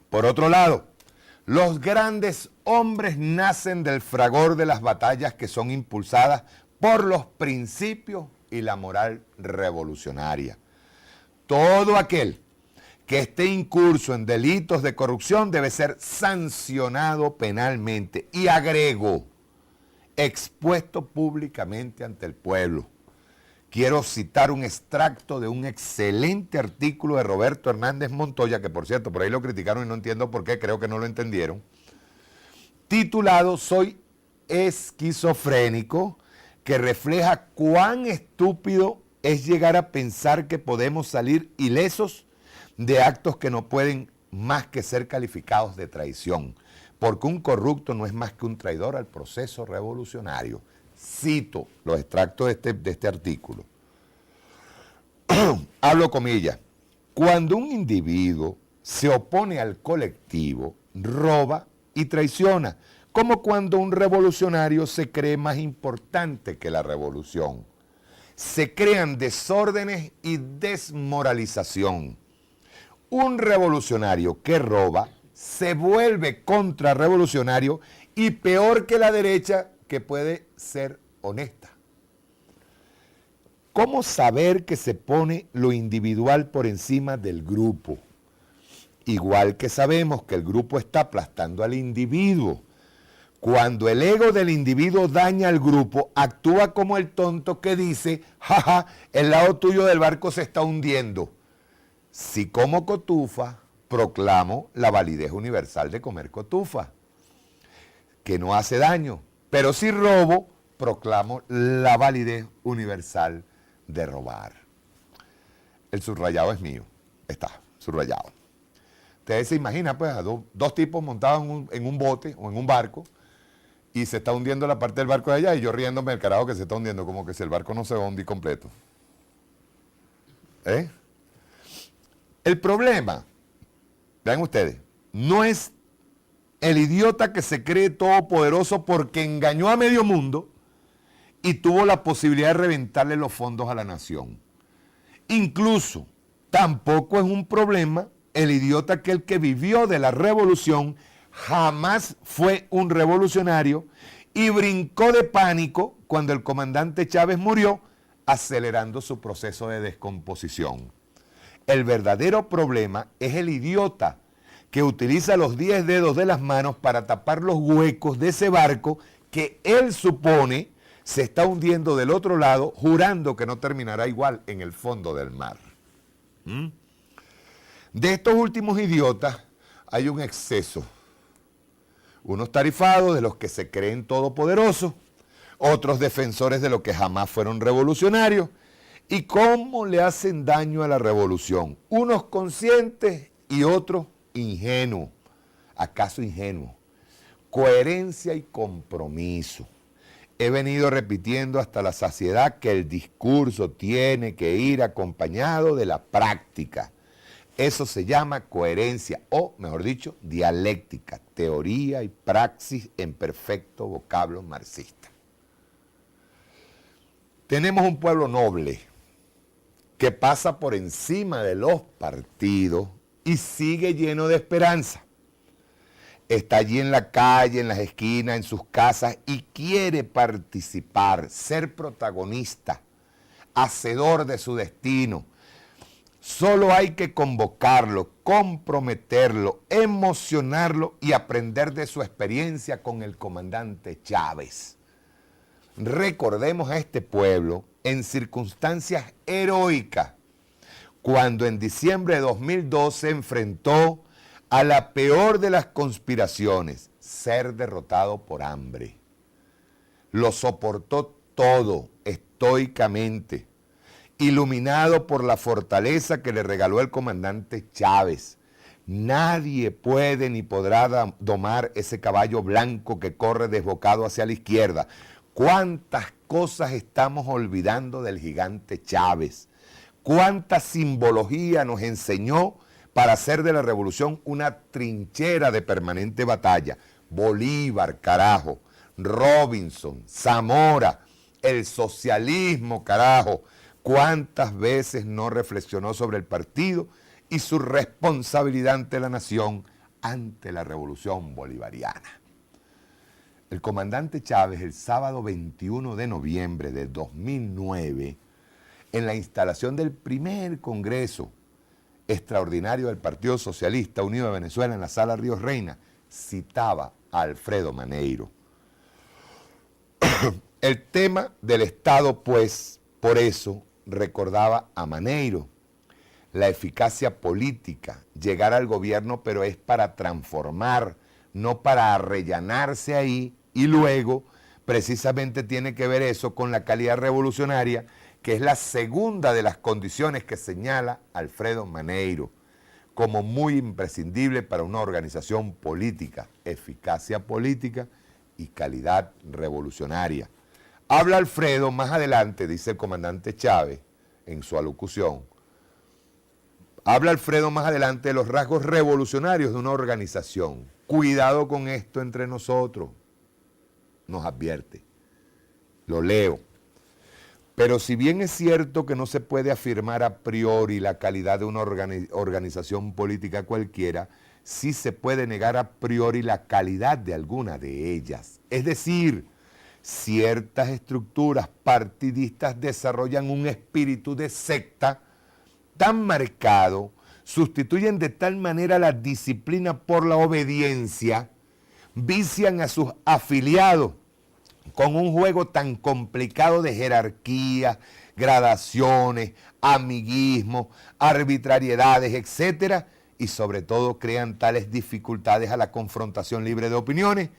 Por otro lado, los grandes hombres nacen del fragor de las batallas que son impulsadas por los principios y la moral revolucionaria. Todo aquel que esté incurso en delitos de corrupción debe ser sancionado penalmente y agrego, expuesto públicamente ante el pueblo. Quiero citar un extracto de un excelente artículo de Roberto Hernández Montoya, que por cierto, por ahí lo criticaron y no entiendo por qué, creo que no lo entendieron, titulado "Soy esquizofrénico", que refleja cuán estúpido es llegar a pensar que podemos salir ilesos de actos que no pueden más que ser calificados de traición, porque un corrupto no es más que un traidor al proceso revolucionario. Cito los extractos de este artículo. Hablo comillas. Cuando un individuo se opone al colectivo, roba y traiciona, como cuando un revolucionario se cree más importante que la revolución. Se crean desórdenes y desmoralización. Un revolucionario que roba se vuelve contrarrevolucionario y peor que la derecha, que puede ser honesta. ¿Cómo saber que se pone lo individual por encima del grupo? Igual que sabemos que el grupo está aplastando al individuo. Cuando el ego del individuo daña al grupo, actúa como el tonto que dice, jaja, el lado tuyo del barco se está hundiendo. Si como cotufa, proclamo la validez universal de comer cotufa, que no hace daño. Pero si robo, proclamo la validez universal de robar. El subrayado es mío. Está, subrayado. Ustedes se imaginan, pues, a dos tipos montados en un bote o en un barco y se está hundiendo la parte del barco de allá y yo riéndome del carajo que se está hundiendo, como que si el barco no se va a hundir completo. El problema, vean ustedes, no es el idiota que se cree todopoderoso porque engañó a medio mundo y tuvo la posibilidad de reventarle los fondos a la nación. Incluso tampoco es un problema el idiota aquel que vivió de la revolución, jamás fue un revolucionario y brincó de pánico cuando el comandante Chávez murió, acelerando su proceso de descomposición. El verdadero problema es el idiota que utiliza los 10 dedos de las manos para tapar los huecos de ese barco que él supone se está hundiendo del otro lado, jurando que no terminará igual en el fondo del mar. De estos últimos idiotas hay un exceso. Unos tarifados de los que se creen todopoderosos, otros defensores de lo que jamás fueron revolucionarios, y cómo le hacen daño a la revolución. Unos conscientes y otros ingenuos. ¿Acaso ingenuos? Coherencia y compromiso. He venido repitiendo hasta la saciedad que el discurso tiene que ir acompañado de la práctica. Eso se llama coherencia, o mejor dicho, dialéctica, teoría y praxis en perfecto vocablo marxista. Tenemos un pueblo noble que pasa por encima de los partidos y sigue lleno de esperanza. Está allí en la calle, en las esquinas, en sus casas y quiere participar, ser protagonista, hacedor de su destino. Solo hay que convocarlo, comprometerlo, emocionarlo y aprender de su experiencia con el comandante Chávez. Recordemos a este pueblo en circunstancias heroicas, cuando en diciembre de 2002 se enfrentó a la peor de las conspiraciones, ser derrotado por hambre. Lo soportó todo estoicamente, iluminado por la fortaleza que le regaló el comandante Chávez. Nadie puede ni podrá domar ese caballo blanco que corre desbocado hacia la izquierda. ¿Cuántas cosas estamos olvidando del gigante Chávez? ¿Cuánta simbología nos enseñó para hacer de la revolución una trinchera de permanente batalla? Bolívar, carajo, Robinson, Zamora, el socialismo, carajo. ¿Cuántas veces no reflexionó sobre el partido y su responsabilidad ante la nación, ante la revolución bolivariana? El comandante Chávez, el sábado 21 de noviembre de 2009, en la instalación del primer Congreso Extraordinario del Partido Socialista Unido de Venezuela en la Sala Ríos Reina, citaba a Alfredo Maneiro. El tema del Estado, pues, por eso recordaba a Maneiro. La eficacia política, llegar al gobierno, pero es para transformar, no para arrellanarse ahí, y luego precisamente tiene que ver eso con la calidad revolucionaria, que es la segunda de las condiciones que señala Alfredo Maneiro como muy imprescindible para una organización política, eficacia política y calidad revolucionaria. Habla Alfredo más adelante, dice el comandante Chávez en su alocución, habla Alfredo más adelante de los rasgos revolucionarios de una organización. Cuidado con esto entre nosotros, nos advierte. Lo leo. Pero si bien es cierto que no se puede afirmar a priori la calidad de una organización política cualquiera, sí se puede negar a priori la calidad de alguna de ellas. Es decir, ciertas estructuras partidistas desarrollan un espíritu de secta tan marcado, sustituyen de tal manera la disciplina por la obediencia, vician a sus afiliados con un juego tan complicado de jerarquías, gradaciones, amiguismo, arbitrariedades, etcétera, y sobre todo crean tales dificultades a la confrontación libre de opiniones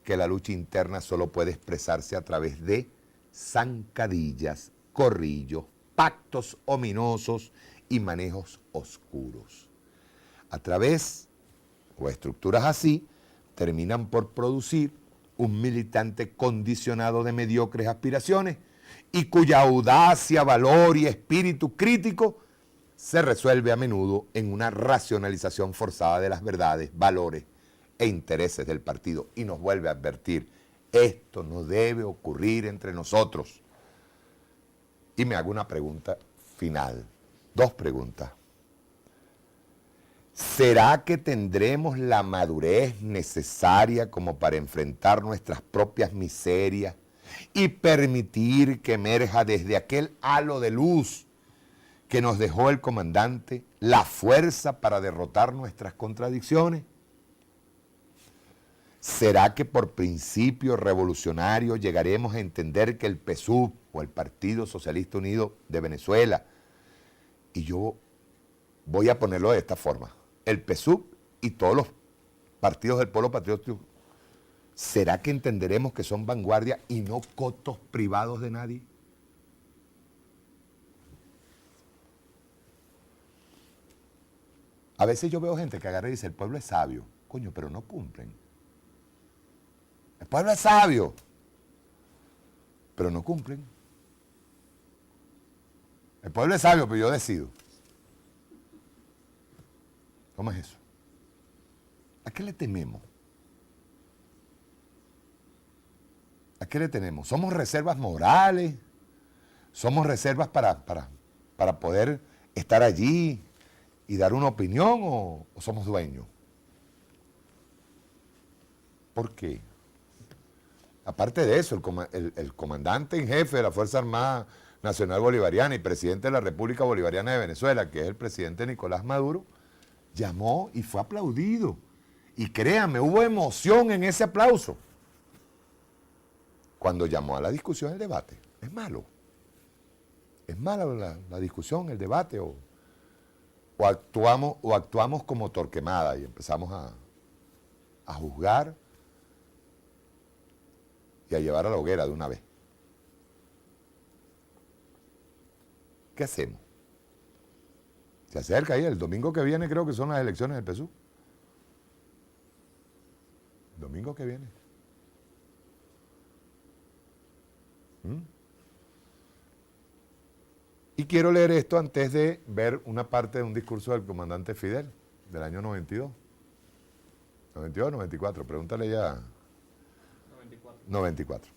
que la lucha interna solo puede expresarse a través de zancadillas, corrillos, pactos ominosos y manejos oscuros. A través, o estructuras así, terminan por producir un militante condicionado de mediocres aspiraciones y cuya audacia, valor y espíritu crítico se resuelve a menudo en una racionalización forzada de las verdades, valores e intereses del partido. Y nos vuelve a advertir, esto no debe ocurrir entre nosotros. Y me hago una pregunta final, dos preguntas. ¿Será que tendremos la madurez necesaria como para enfrentar nuestras propias miserias y permitir que emerja desde aquel halo de luz que nos dejó el comandante la fuerza para derrotar nuestras contradicciones? ¿Será que por principio revolucionario llegaremos a entender que el PSUV o el Partido Socialista Unido de Venezuela, y yo voy a ponerlo de esta forma, el PSUV y todos los partidos del Polo Patriótico, ¿será que entenderemos que son vanguardia y no cotos privados de nadie? A veces yo veo gente que agarra y dice, el pueblo es sabio. Coño, pero no cumplen. El pueblo es sabio, pero no cumplen. El pueblo es sabio, pero yo decido. ¿Cómo es eso? ¿A qué le tememos? ¿A qué le tenemos? ¿Somos reservas morales? ¿Somos reservas para poder estar allí y dar una opinión o somos dueños? ¿Por qué? Aparte de eso, el comandante en jefe de la Fuerza Armada Nacional Bolivariana y presidente de la República Bolivariana de Venezuela, que es el presidente Nicolás Maduro, llamó y fue aplaudido. Y créanme, hubo emoción en ese aplauso. Cuando llamó a la discusión, el debate. Es malo. Es mala la discusión, el debate, o actuamos como Torquemada y empezamos a juzgar y a llevar a la hoguera de una vez. ¿Qué hacemos? Se acerca ahí, el domingo que viene creo que son las elecciones del PSUV. El domingo que viene. Y quiero leer esto antes de ver una parte de un discurso del comandante Fidel, del año 92. 92 94, pregúntale ya. 94,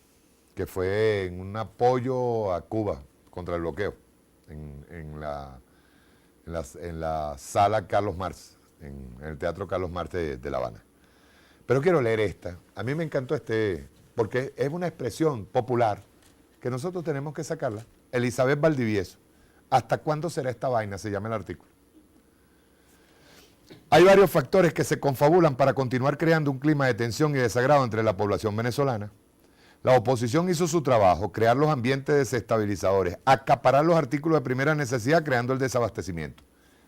que fue en un apoyo a Cuba contra el bloqueo, en la sala Carlos Marx, en el Teatro Carlos Marx de La Habana. Pero quiero leer esta. A mí me encantó porque es una expresión popular que nosotros tenemos que sacarla. Elizabeth Valdivieso. ¿Hasta cuándo será esta vaina? Se llama el artículo. Hay varios factores que se confabulan para continuar creando un clima de tensión y desagrado entre la población venezolana. La oposición hizo su trabajo, crear los ambientes desestabilizadores, acaparar los artículos de primera necesidad creando el desabastecimiento.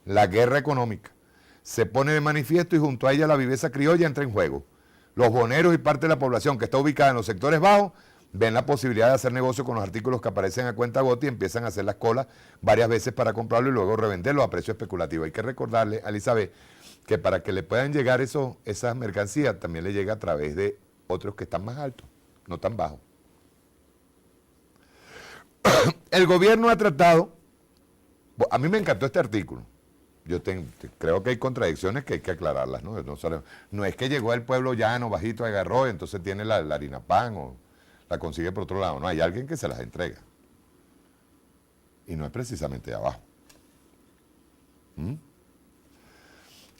La guerra económica se pone de manifiesto y junto a ella la viveza criolla entra en juego. Los boneros y parte de la población que está ubicada en los sectores bajos ven la posibilidad de hacer negocio con los artículos que aparecen a cuenta gota y empiezan a hacer las colas varias veces para comprarlo y luego revenderlo a precio especulativo. Hay que recordarle a Elizabeth que para que le puedan llegar esas mercancías también le llega a través de otros que están más altos, no tan bajos. El gobierno ha tratado, a mí me encantó este artículo, yo creo que hay contradicciones que hay que aclararlas, ¿no? No es que llegó el pueblo llano, bajito, agarró y entonces tiene la harina pan o la consigue por otro lado, no, hay alguien que se las entrega y no es precisamente de abajo.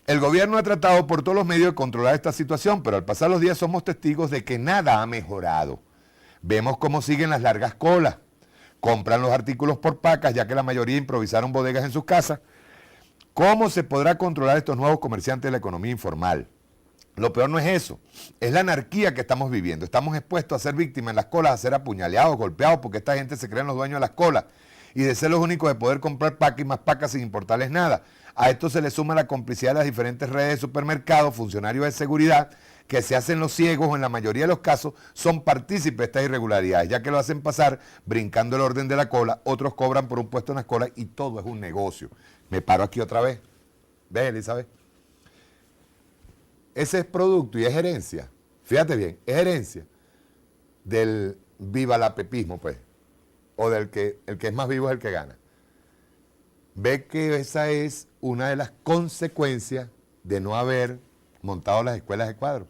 El gobierno ha tratado por todos los medios de controlar esta situación, pero al pasar los días somos testigos de que nada ha mejorado. Vemos cómo siguen las largas colas, compran los artículos por pacas, ya que la mayoría improvisaron bodegas en sus casas. ¿Cómo se podrá controlar estos nuevos comerciantes de la economía informal? Lo peor no es eso, es la anarquía que estamos viviendo. Estamos expuestos a ser víctimas en las colas, a ser apuñaleados, golpeados, porque esta gente se creen los dueños de las colas y de ser los únicos de poder comprar pacas y más pacas sin importarles nada. A esto se le suma la complicidad de las diferentes redes de supermercados, funcionarios de seguridad, que se hacen los ciegos o en la mayoría de los casos son partícipes de estas irregularidades, ya que lo hacen pasar brincando el orden de la cola, otros cobran por un puesto en las colas y todo es un negocio. Me paro aquí otra vez. ¿Ves, Elizabeth? Ese es producto y es herencia, fíjate bien, es herencia del vivalapepismo, pues, o del que el que es más vivo es el que gana. Ve que esa es una de las consecuencias de no haber montado las escuelas de cuadro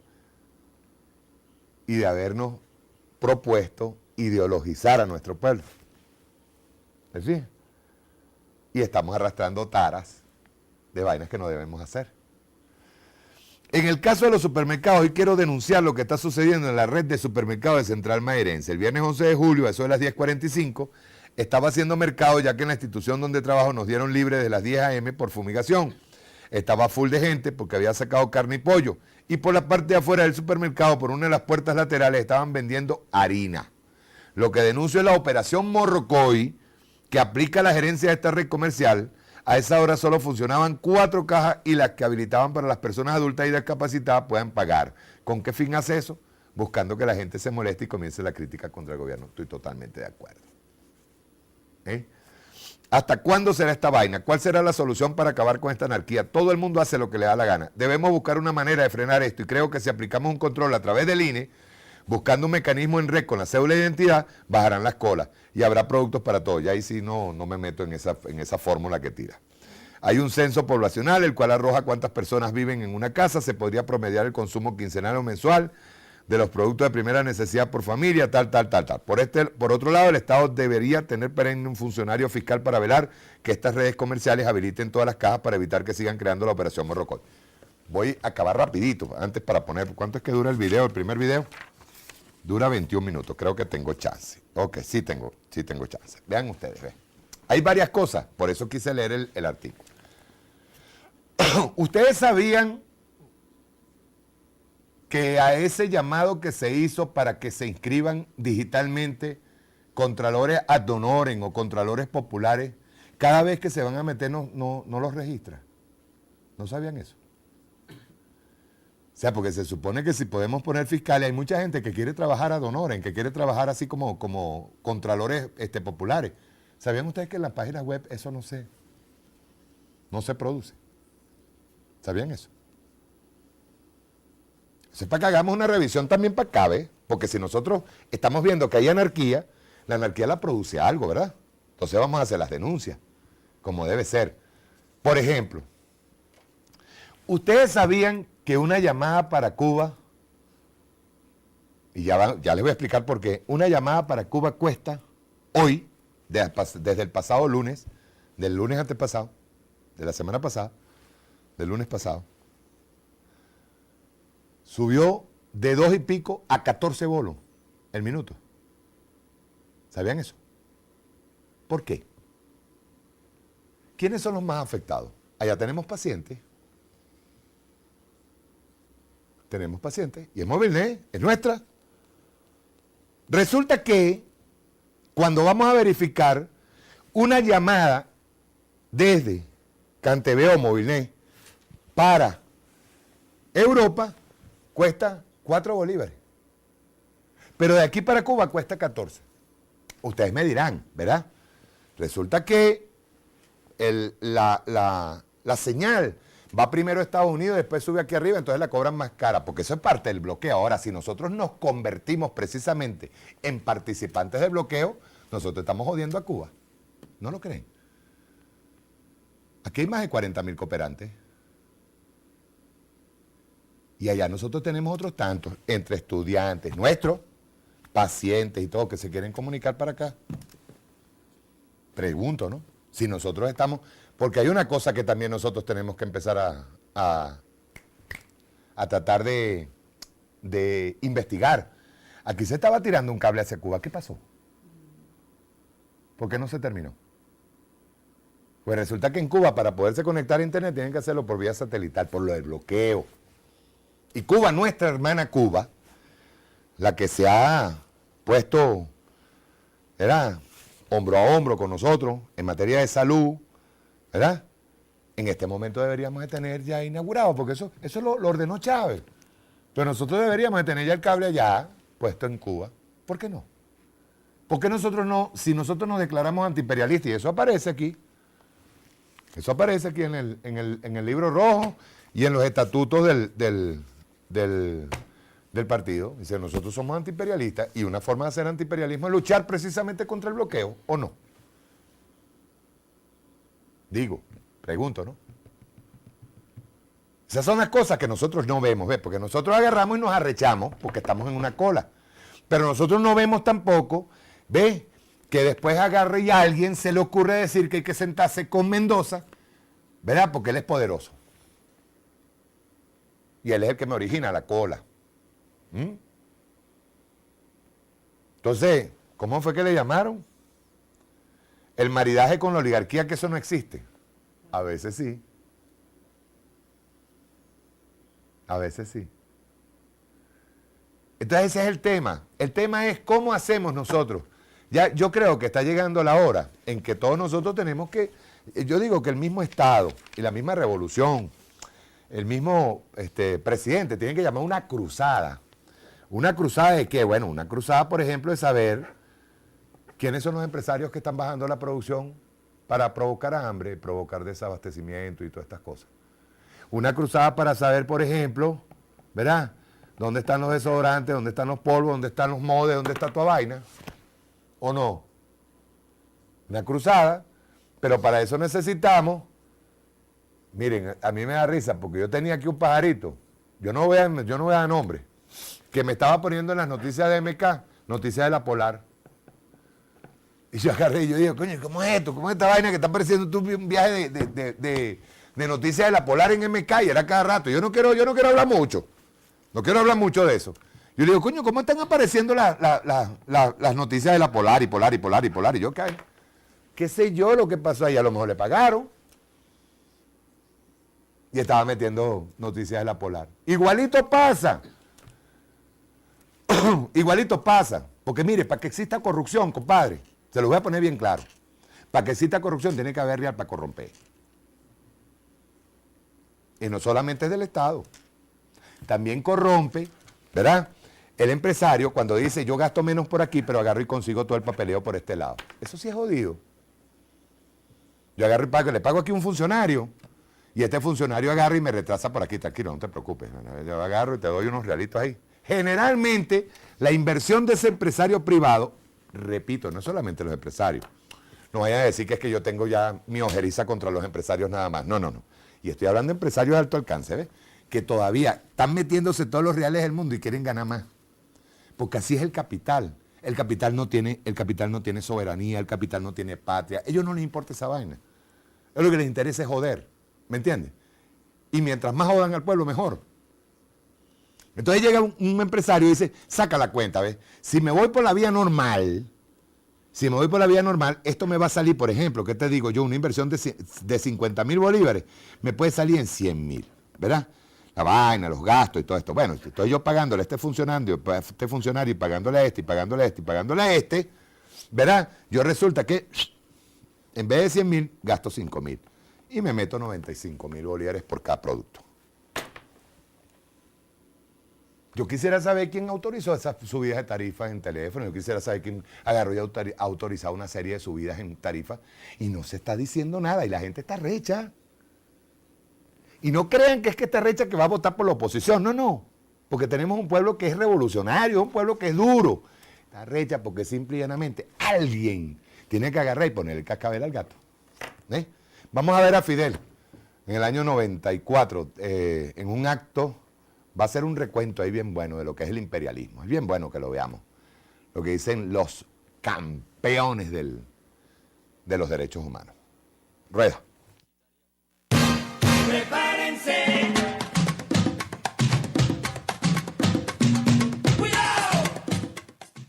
y de habernos propuesto ideologizar a nuestro pueblo. ¿Me fijas? Y estamos arrastrando taras de vainas que no debemos hacer. En el caso de los supermercados, hoy quiero denunciar lo que está sucediendo en la red de supermercados de Central Mairense. El viernes 11 de julio, a eso de las 10:45, Estaba haciendo mercado ya que en la institución donde trabajo nos dieron libre de las 10 a.m. por fumigación. Estaba full de gente porque había sacado carne y pollo. Y por la parte de afuera del supermercado, por una de las puertas laterales, estaban vendiendo harina. Lo que denuncio es la operación Morrocoy que aplica la gerencia de esta red comercial. A esa hora solo funcionaban 4 cajas y las que habilitaban para las personas adultas y discapacitadas puedan pagar. ¿Con qué fin hace eso? Buscando que la gente se moleste y comience la crítica contra el gobierno. Estoy totalmente de acuerdo. ¿Hasta cuándo será esta vaina? ¿Cuál será la solución para acabar con esta anarquía? Todo el mundo hace lo que le da la gana. Debemos buscar una manera de frenar esto y creo que si aplicamos un control a través del INE, buscando un mecanismo en red con la cédula de identidad, bajarán las colas y habrá productos para todos. Y ahí sí no me meto en esa fórmula que tira. Hay un censo poblacional, el cual arroja cuántas personas viven en una casa, se podría promediar el consumo quincenal o mensual de los productos de primera necesidad por familia, tal. Por otro lado, el Estado debería tener perenne un funcionario fiscal para velar que estas redes comerciales habiliten todas las cajas para evitar que sigan creando la operación Morrocoy. Voy a acabar rapidito, antes para poner, ¿cuánto es que dura el video, el primer video? Dura 21 minutos, creo que tengo chance. Ok, sí tengo chance. Vean ustedes, vean. Hay varias cosas, por eso quise leer el artículo. Ustedes sabían que a ese llamado que se hizo para que se inscriban digitalmente contralores ad honorem o contralores populares, cada vez que se van a meter no los registra. ¿No sabían eso? O sea, porque se supone que si podemos poner fiscales, hay mucha gente que quiere trabajar ad honorem, que quiere trabajar así como contralores populares. ¿Sabían ustedes que en las páginas web eso no se produce? ¿Sabían eso? Eso es para que hagamos una revisión también para acá, ¿ves? Porque si nosotros estamos viendo que hay anarquía, la anarquía la produce algo, ¿verdad? Entonces vamos a hacer las denuncias, como debe ser. Por ejemplo, ¿ustedes sabían que una llamada para Cuba, y ya les voy a explicar por qué, una llamada para Cuba cuesta hoy, desde el pasado lunes, del lunes antepasado, de la semana pasada, del lunes pasado, subió de 2 y pico a 14 bolos el minuto? ¿Sabían eso? ¿Por qué? ¿Quiénes son los más afectados? Allá tenemos pacientes. Tenemos pacientes. Y es Movilnet, es nuestra. Resulta que cuando vamos a verificar una llamada desde CanTV o Movilnet para Europa, cuesta 4 bolívares. Pero de aquí para Cuba cuesta 14. Ustedes me dirán, ¿verdad? Resulta que la señal va primero a Estados Unidos, después sube aquí arriba, entonces la cobran más cara, porque eso es parte del bloqueo. Ahora, si nosotros nos convertimos precisamente en participantes del bloqueo, nosotros estamos jodiendo a Cuba. ¿No lo creen? Aquí hay más de 40.000 cooperantes. Y allá nosotros tenemos otros tantos, entre estudiantes nuestros, pacientes y todo, que se quieren comunicar para acá. Pregunto, ¿no? Si nosotros estamos... Porque hay una cosa que también nosotros tenemos que empezar a tratar de investigar. Aquí se estaba tirando un cable hacia Cuba. ¿Qué pasó? ¿Por qué no se terminó? Pues resulta que en Cuba, para poderse conectar a internet, tienen que hacerlo por vía satelital, por lo del bloqueo. Y Cuba, nuestra hermana Cuba, la que se ha puesto, ¿verdad?, hombro a hombro con nosotros en materia de salud, ¿verdad? En este momento deberíamos de tener ya inaugurado, porque eso lo ordenó Chávez. Pero nosotros deberíamos de tener ya el cable allá, puesto en Cuba. ¿Por qué no? ¿Por qué nosotros no, si nosotros nos declaramos antiimperialistas, y eso aparece aquí en el libro rojo y en los estatutos del partido? Dice, nosotros somos antiimperialistas y una forma de hacer antiimperialismo es luchar precisamente contra el bloqueo, ¿o no? Digo, pregunto, ¿no? Esas son las cosas que nosotros no vemos, ¿ves? Porque nosotros agarramos y nos arrechamos porque estamos en una cola. Pero nosotros no vemos tampoco, ¿ves?, que después agarre y a alguien se le ocurre decir que hay que sentarse con Mendoza, ¿verdad? Porque él es poderoso. Y él es el que me origina la cola. Entonces, ¿cómo fue que le llamaron? El maridaje con la oligarquía, que eso no existe. A veces sí. A veces sí. Entonces ese es el tema. El tema es cómo hacemos nosotros. Ya yo creo que está llegando la hora en que todos nosotros tenemos que, yo digo que el mismo Estado y la misma revolución, el mismo presidente, tienen que llamar una cruzada. ¿Una cruzada de qué? Bueno, una cruzada, por ejemplo, de saber quiénes son los empresarios que están bajando la producción para provocar hambre, provocar desabastecimiento y todas estas cosas. Una cruzada para saber, por ejemplo, ¿verdad?, dónde están los desodorantes, dónde están los polvos, dónde están los modes, dónde está toda vaina, ¿o no? Una cruzada, pero para eso necesitamos, miren, a mí me da risa, porque yo tenía aquí un pajarito, yo no voy a dar nombre, que me estaba poniendo en las noticias de MK, noticias de La Polar. Y yo agarré y yo digo, coño, ¿cómo es esto? ¿Cómo es esta vaina que está apareciendo tú un viaje de noticias de La Polar en MK? Y era cada rato. Yo no quiero hablar mucho. No quiero hablar mucho de eso. Yo digo, coño, ¿cómo están apareciendo las noticias de La Polar y Polar y Polar y Polar? Y yo, ¿qué sé yo lo que pasó ahí? A lo mejor le pagaron. Y estaba metiendo noticias de La Polar. Igualito pasa. Igualito pasa. Porque mire, para que exista corrupción, compadre, se lo voy a poner bien claro. Para que exista corrupción tiene que haber real para corromper. Y no solamente es del Estado. También corrompe, ¿verdad?, el empresario cuando dice, yo gasto menos por aquí, pero agarro y consigo todo el papeleo por este lado. Eso sí es jodido. Yo agarro y pago, le pago aquí a un funcionario, y este funcionario agarra y me retrasa por aquí. Tranquilo, no te preocupes. Yo agarro y te doy unos realitos ahí. Generalmente, la inversión de ese empresario privado, repito, no solamente los empresarios. No vayan a decir que es que yo tengo ya mi ojeriza contra los empresarios nada más. No. Y estoy hablando de empresarios de alto alcance, ¿ves?, que todavía están metiéndose todos los reales del mundo y quieren ganar más. Porque así es el capital. El capital no tiene soberanía, el capital no tiene patria. A ellos no les importa esa vaina. Es lo que les interesa es joder. ¿Me entiendes? Y mientras más jodan al pueblo, mejor. Entonces llega un empresario y dice, saca la cuenta, ¿ves? Si me voy por la vía normal, esto me va a salir, por ejemplo, ¿qué te digo yo? Una inversión de 50.000 bolívares me puede salir en 100.000, ¿verdad? La vaina, los gastos y todo esto. Bueno, si estoy yo pagándole a este funcionario y pagándole a este, y pagándole a este, y pagándole a este, ¿verdad? Yo resulta que en vez de 100.000, gasto 5.000. Y me meto 95.000 bolívares por cada producto. Yo quisiera saber quién autorizó esas subidas de tarifas en teléfono. Yo quisiera saber quién agarró y autorizó una serie de subidas en tarifas. Y no se está diciendo nada y la gente está recha. Y no crean que es que está recha que va a votar por la oposición. No. Porque tenemos un pueblo que es revolucionario, un pueblo que es duro. Está recha porque simple y llanamente alguien tiene que agarrar y poner el cascabel al gato. Vamos a ver a Fidel en el año 94, en un acto, va a ser un recuento ahí bien bueno de lo que es el imperialismo. Es bien bueno que lo veamos. Lo que dicen los campeones de los derechos humanos. Rueda. Prepárense. ¡Cuidado!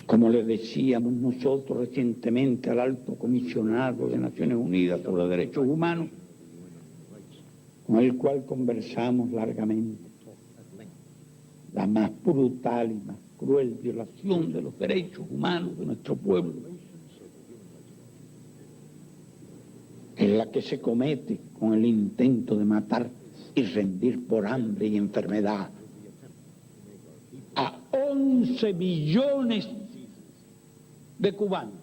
Como le decíamos nosotros recientemente al Alto Comisionado de Naciones Unidas por los Derechos Humanos, con el cual conversamos largamente, la más brutal y más cruel violación de los derechos humanos de nuestro pueblo es la que se comete con el intento de matar y rendir por hambre y enfermedad a 11 millones de cubanos.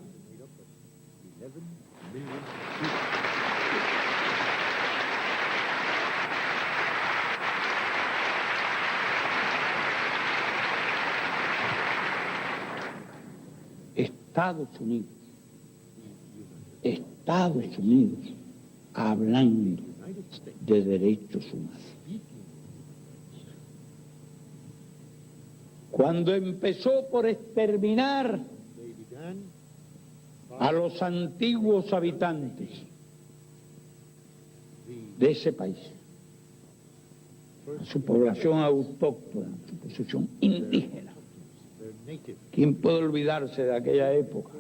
Estados Unidos hablando de derechos humanos. Cuando empezó por exterminar a los antiguos habitantes de ese país, a su población autóctona, a su población indígena. ¿Quién puede olvidarse de aquella época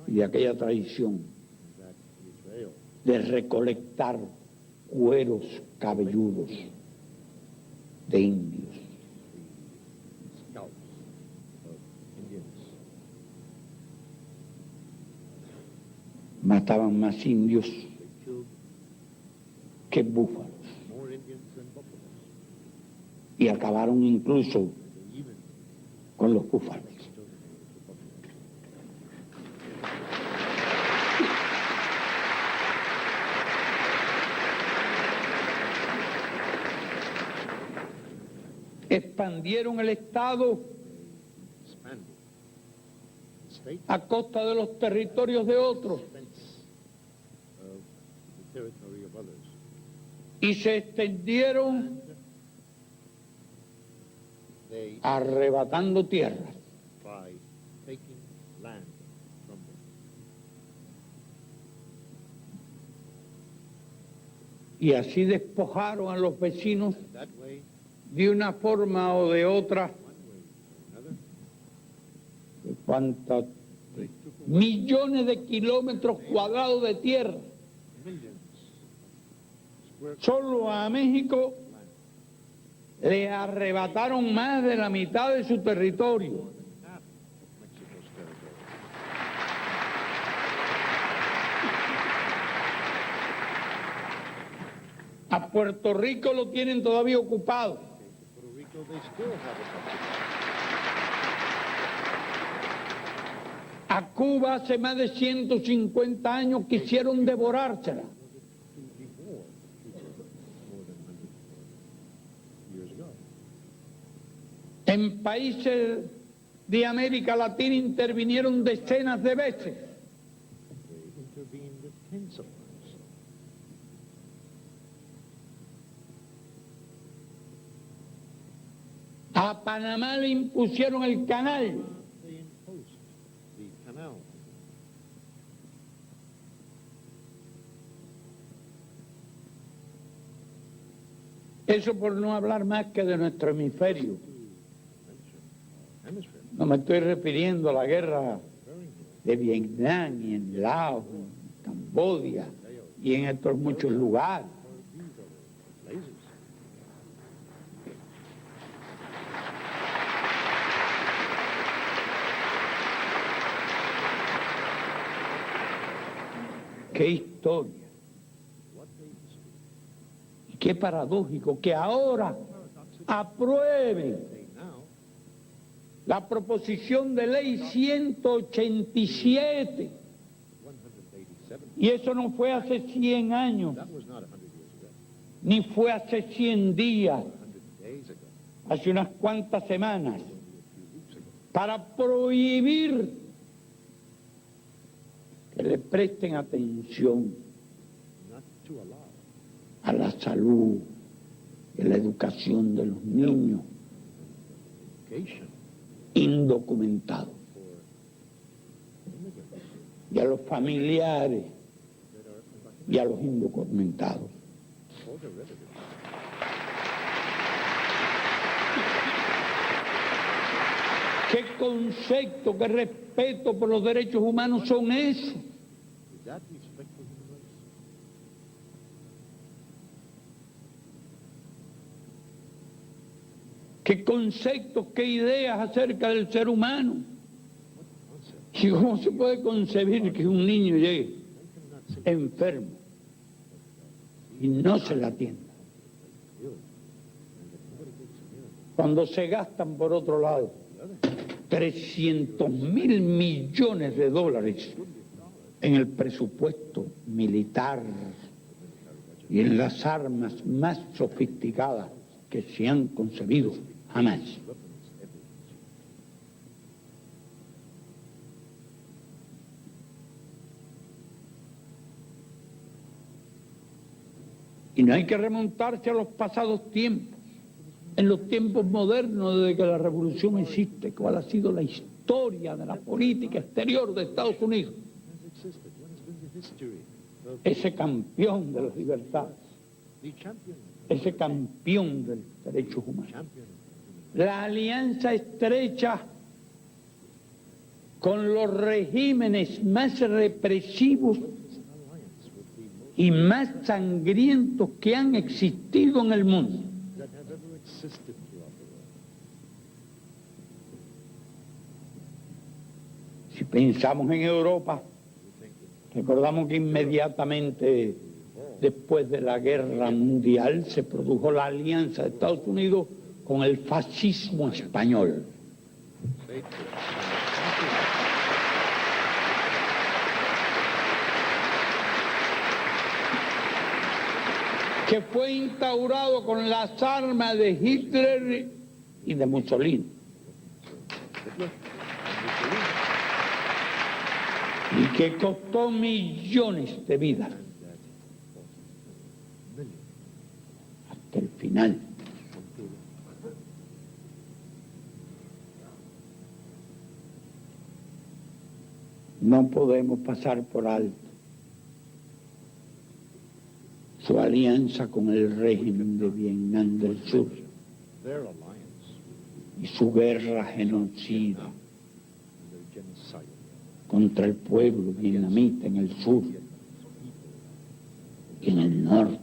y de aquella tradición? de recolectar cueros cabelludos de indios. Mataban más indios que búfalos. Y acabaron incluso con los búfalos. Expandieron el Estado a costa de los territorios de otros y se extendieron arrebatando tierras. Y así despojaron a los vecinos de una forma o de otra de cuántos millones de kilómetros cuadrados de tierra. Solo a México le arrebataron más de la mitad de su territorio. A Puerto Rico lo tienen todavía ocupado. A Cuba hace más de 150 años quisieron devorársela. En países de América Latina intervinieron decenas de veces. A Panamá le impusieron el canal. Eso por no hablar más que de nuestro hemisferio. No me estoy refiriendo a la guerra de Vietnam y en Laos, en Camboya y en otros muchos lugares. ¡Qué historia! Y qué paradójico que ahora aprueben la proposición de ley 187. Y eso no fue hace 100 años, ni fue hace 100 días, hace unas cuantas semanas, para prohibir que le presten atención a la salud y a la educación de los niños indocumentados y a los familiares y a los indocumentados. ¿Qué concepto, qué respeto por los derechos humanos son esos? ¿Qué conceptos, qué ideas acerca del ser humano? ¿Y cómo se puede concebir que un niño llegue enfermo y no se le atienda? Cuando se gastan, por otro lado, 300.000 millones de dólares en el presupuesto militar y en las armas más sofisticadas que se han concebido jamás. Y no hay que remontarse a los pasados tiempos. En los tiempos modernos, desde que la revolución existe, ¿cuál ha sido la historia de la política exterior de Estados Unidos? Ese campeón de las libertades, ese campeón de los derechos humanos. La alianza estrecha con los regímenes más represivos y más sangrientos que han existido en el mundo. Si pensamos en Europa, recordamos que inmediatamente después de la Guerra Mundial se produjo la alianza de Estados Unidos con el fascismo español. Que fue instaurado con las armas de Hitler y de Mussolini. Y que costó millones de vidas. Hasta el final. No podemos pasar por alto su alianza con el régimen de Vietnam del Sur y su guerra genocida contra el pueblo vietnamita en el sur y en el norte.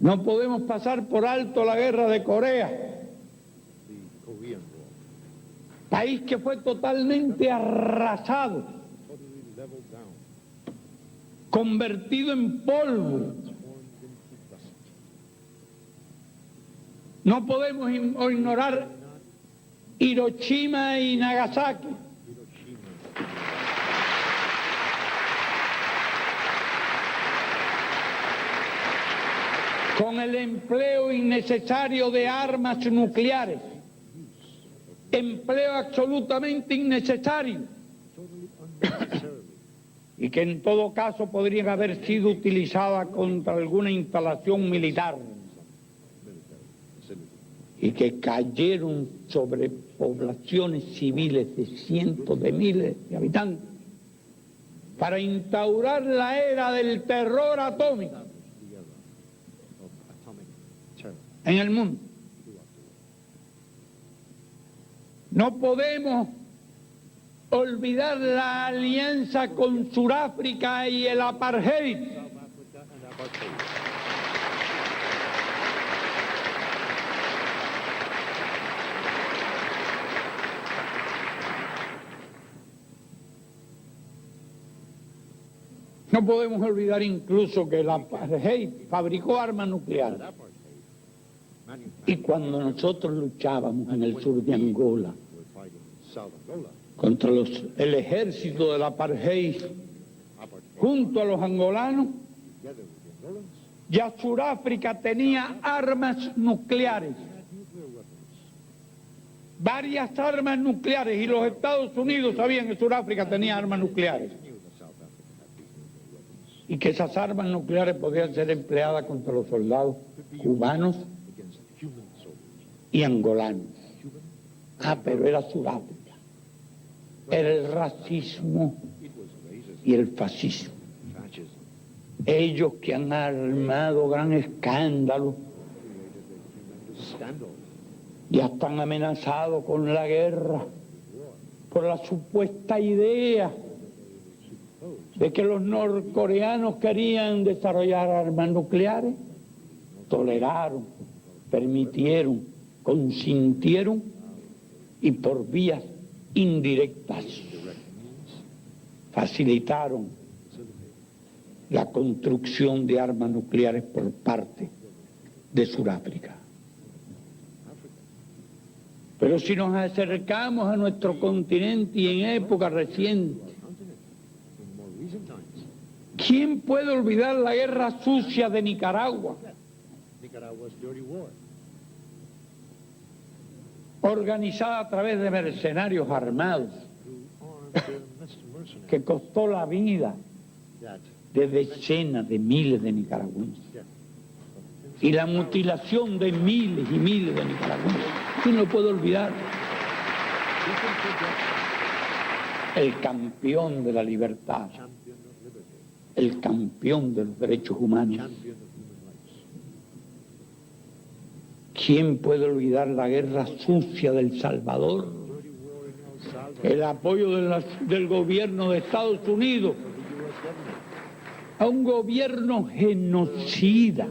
No podemos pasar por alto la guerra de Corea, país que fue totalmente arrasado, convertido en polvo. No podemos ignorar Hiroshima y Nagasaki. Con el empleo innecesario de armas nucleares, empleo absolutamente innecesario, y que en todo caso podrían haber sido utilizadas contra alguna instalación militar, y que cayeron sobre poblaciones civiles de cientos de miles de habitantes, para instaurar la era del terror atómico en el mundo. No podemos olvidar la alianza con Sudáfrica y el apartheid. No podemos olvidar incluso que el apartheid fabricó armas nucleares. Y cuando nosotros luchábamos en el sur de Angola contra el ejército del apartheid junto a los angolanos, ya Sudáfrica tenía armas nucleares, varias armas nucleares, y los Estados Unidos sabían que Sudáfrica tenía armas nucleares y que esas armas nucleares podían ser empleadas contra los soldados cubanos y angolanos. Pero era Sudáfrica, era el racismo y el fascismo. Ellos que han armado gran escándalo y hasta han amenazado con la guerra por la supuesta idea de que los norcoreanos querían desarrollar armas nucleares, toleraron, permitieron, consintieron y por vías indirectas facilitaron la construcción de armas nucleares por parte de Sudáfrica. Pero si nos acercamos a nuestro continente y en época reciente, ¿quién puede olvidar la guerra sucia de Nicaragua? Organizada a través de mercenarios armados, que costó la vida de decenas de miles de nicaragüenses y la mutilación de miles y miles de nicaragüenses. ¿Quién no puede olvidar? El campeón de la libertad, el campeón de los derechos humanos. ¿Quién puede olvidar la guerra sucia del Salvador, el apoyo del gobierno de Estados Unidos a un gobierno genocida,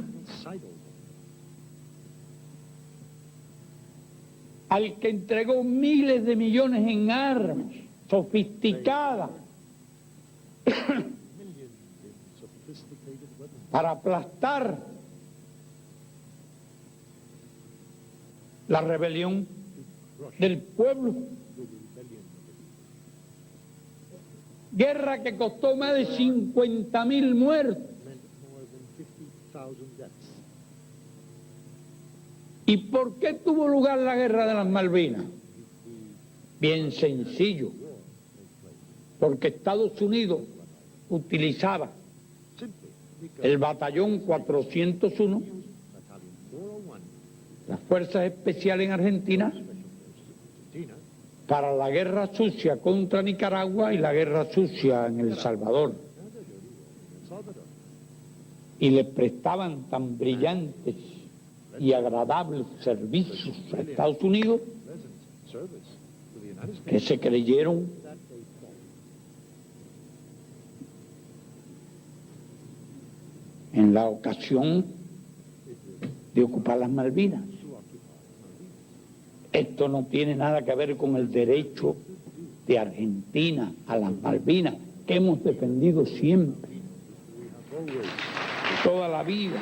al que entregó miles de millones en armas sofisticadas para aplastar la rebelión del pueblo. Guerra que costó más de 50.000 muertos. ¿Y por qué tuvo lugar la guerra de las Malvinas? Bien sencillo. Porque Estados Unidos utilizaba el batallón 401, las fuerzas especiales en Argentina, para la guerra sucia contra Nicaragua y la guerra sucia en El Salvador. Y le prestaban tan brillantes y agradables servicios a Estados Unidos que se creyeron en la ocasión de ocupar las Malvinas. Esto no tiene nada que ver con el derecho de Argentina a las Malvinas, que hemos defendido siempre, toda la vida.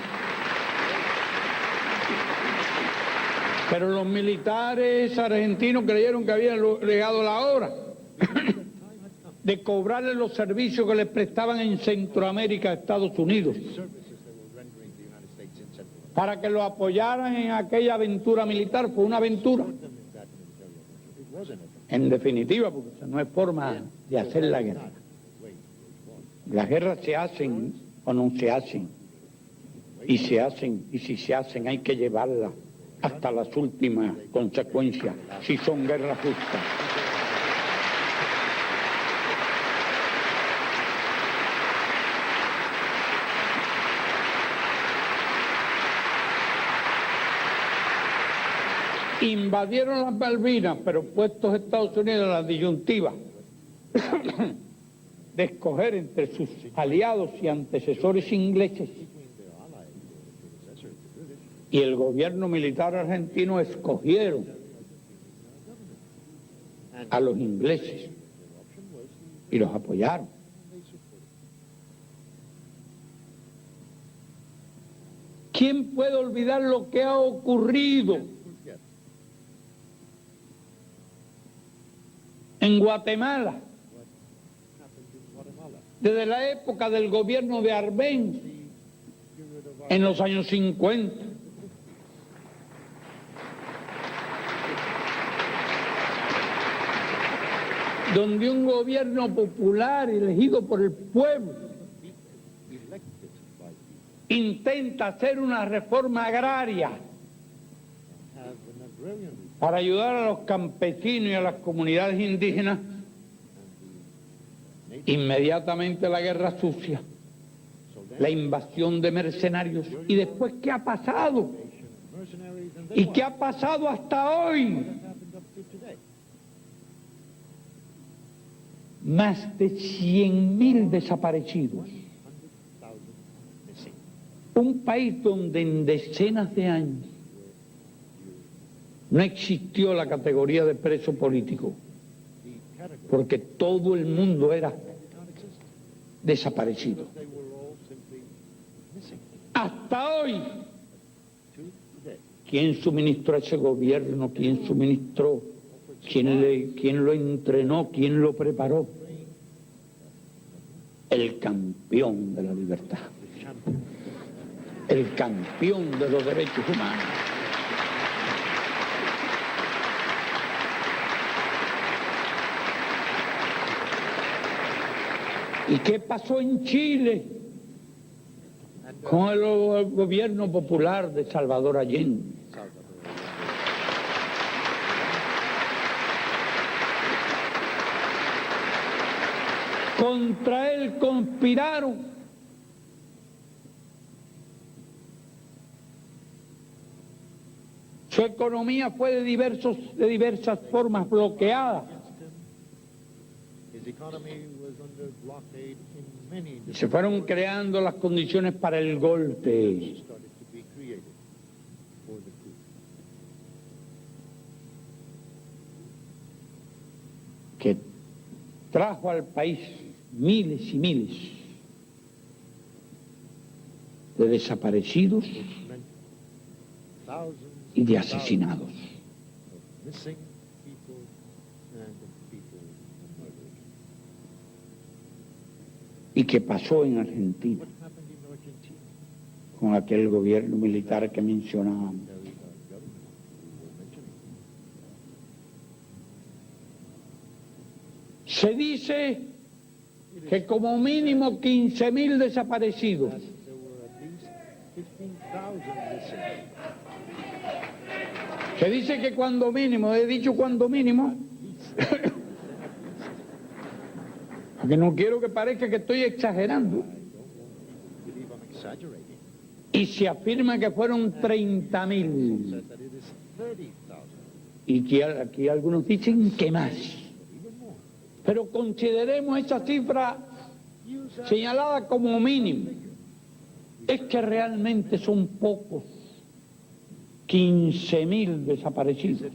Pero los militares argentinos creyeron que habían llegado la hora de cobrarle los servicios que les prestaban en Centroamérica a Estados Unidos, para que lo apoyaran en aquella aventura militar. Fue una aventura, en definitiva, porque no es forma de hacer la guerra. Las guerras se hacen o no se hacen, y se hacen, y si se hacen hay que llevarlas hasta las últimas consecuencias, si son guerras justas. Invadieron las Malvinas, pero puestos Estados Unidos en la disyuntiva de escoger entre sus aliados y antecesores ingleses, y el gobierno militar argentino escogieron a los ingleses y los apoyaron. ¿Quién puede olvidar lo que ha ocurrido en Guatemala desde la época del gobierno de Arbenz en los años 50? Donde un gobierno popular elegido por el pueblo intenta hacer una reforma agraria para ayudar a los campesinos y a las comunidades indígenas. Inmediatamente la guerra sucia, la invasión de mercenarios. ¿Y después qué ha pasado? ¿Y qué ha pasado hasta hoy? Más de 100.000 desaparecidos. Un país donde en decenas de años no existió la categoría de preso político, porque todo el mundo era desaparecido. Hasta hoy, ¿quién suministró a ese gobierno? ¿Quién suministró? ¿Quién lo entrenó? ¿Quién lo preparó? El campeón de la libertad, el campeón de los derechos humanos. ¿Y qué pasó en Chile con el gobierno popular de Salvador Allende? Contra él conspiraron su economía fue de diversas formas bloqueada Y se fueron creando las condiciones para el golpe. Que trajo al país miles y miles de desaparecidos y de asesinados. ¿Y qué pasó en Argentina con aquel gobierno militar que mencionábamos? Se dice que como mínimo 15.000 desaparecidos. Se dice que cuando mínimo, he dicho cuando mínimo, porque no quiero que parezca que estoy exagerando. Y se afirma que fueron 30.000. Y que aquí algunos dicen que más. Pero consideremos esa cifra señalada como mínimo. Es que realmente son pocos. 15.000 desaparecidos.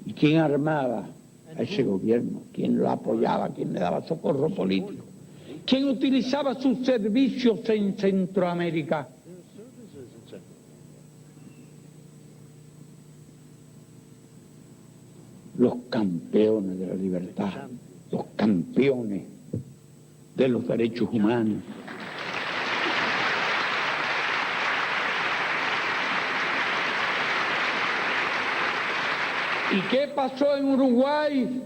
¿Y quién armaba a ese gobierno? ¿Quién lo apoyaba? ¿Quién le daba socorro político? ¿Quién utilizaba sus servicios en Centroamérica? Los campeones de la libertad, los campeones de los derechos humanos. ¿Y qué pasó en Uruguay?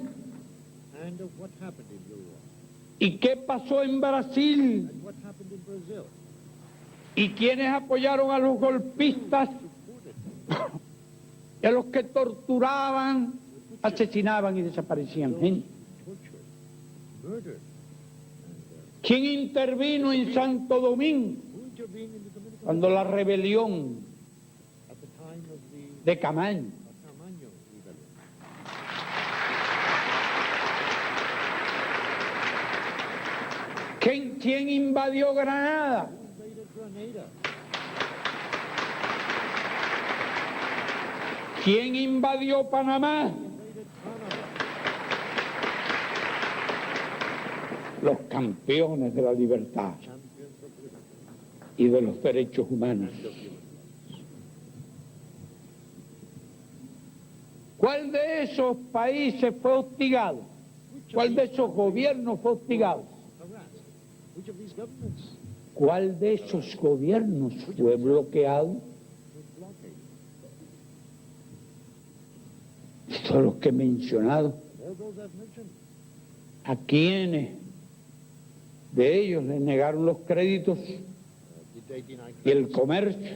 ¿Y qué pasó en Brasil? ¿Y quiénes apoyaron a los golpistas? Y a los que torturaban, asesinaban y desaparecían gente. ¿Quién intervino en Santo Domingo cuando la rebelión de Camaño? ¿Quién invadió Granada? ¿Quién invadió Panamá? Los campeones de la libertad y de los derechos humanos. ¿Cuál de esos países fue hostigado? ¿Cuál de esos gobiernos fue hostigado? ¿Cuál de esos gobiernos fue bloqueado? Todos los que he mencionado. ¿A quiénes de ellos les negaron los créditos y el comercio?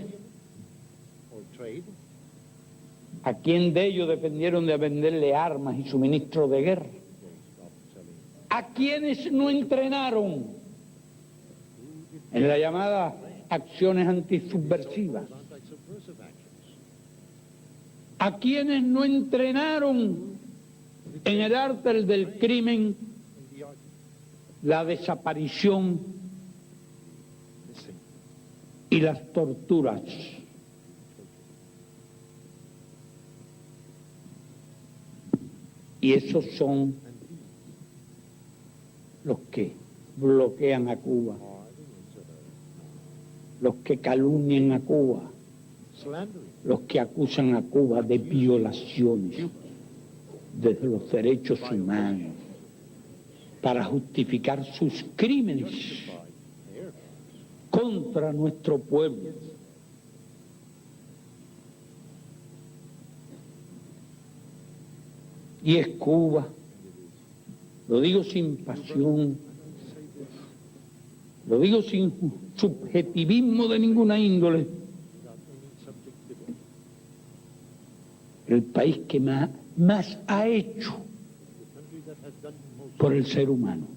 ¿A quién de ellos dependieron de venderle armas y suministros de guerra? ¿A quiénes no entrenaron en las llamadas acciones antisubversivas? ¿A quienes no entrenaron en el arte del crimen, la desaparición y las torturas? Y esos son los que bloquean a Cuba, los que calumnian a Cuba, los que acusan a Cuba de violaciones de los derechos humanos para justificar sus crímenes contra nuestro pueblo. Y es Cuba, lo digo sin pasión, lo digo sin subjetivismo de ninguna índole, el país que más ha hecho por el ser humano.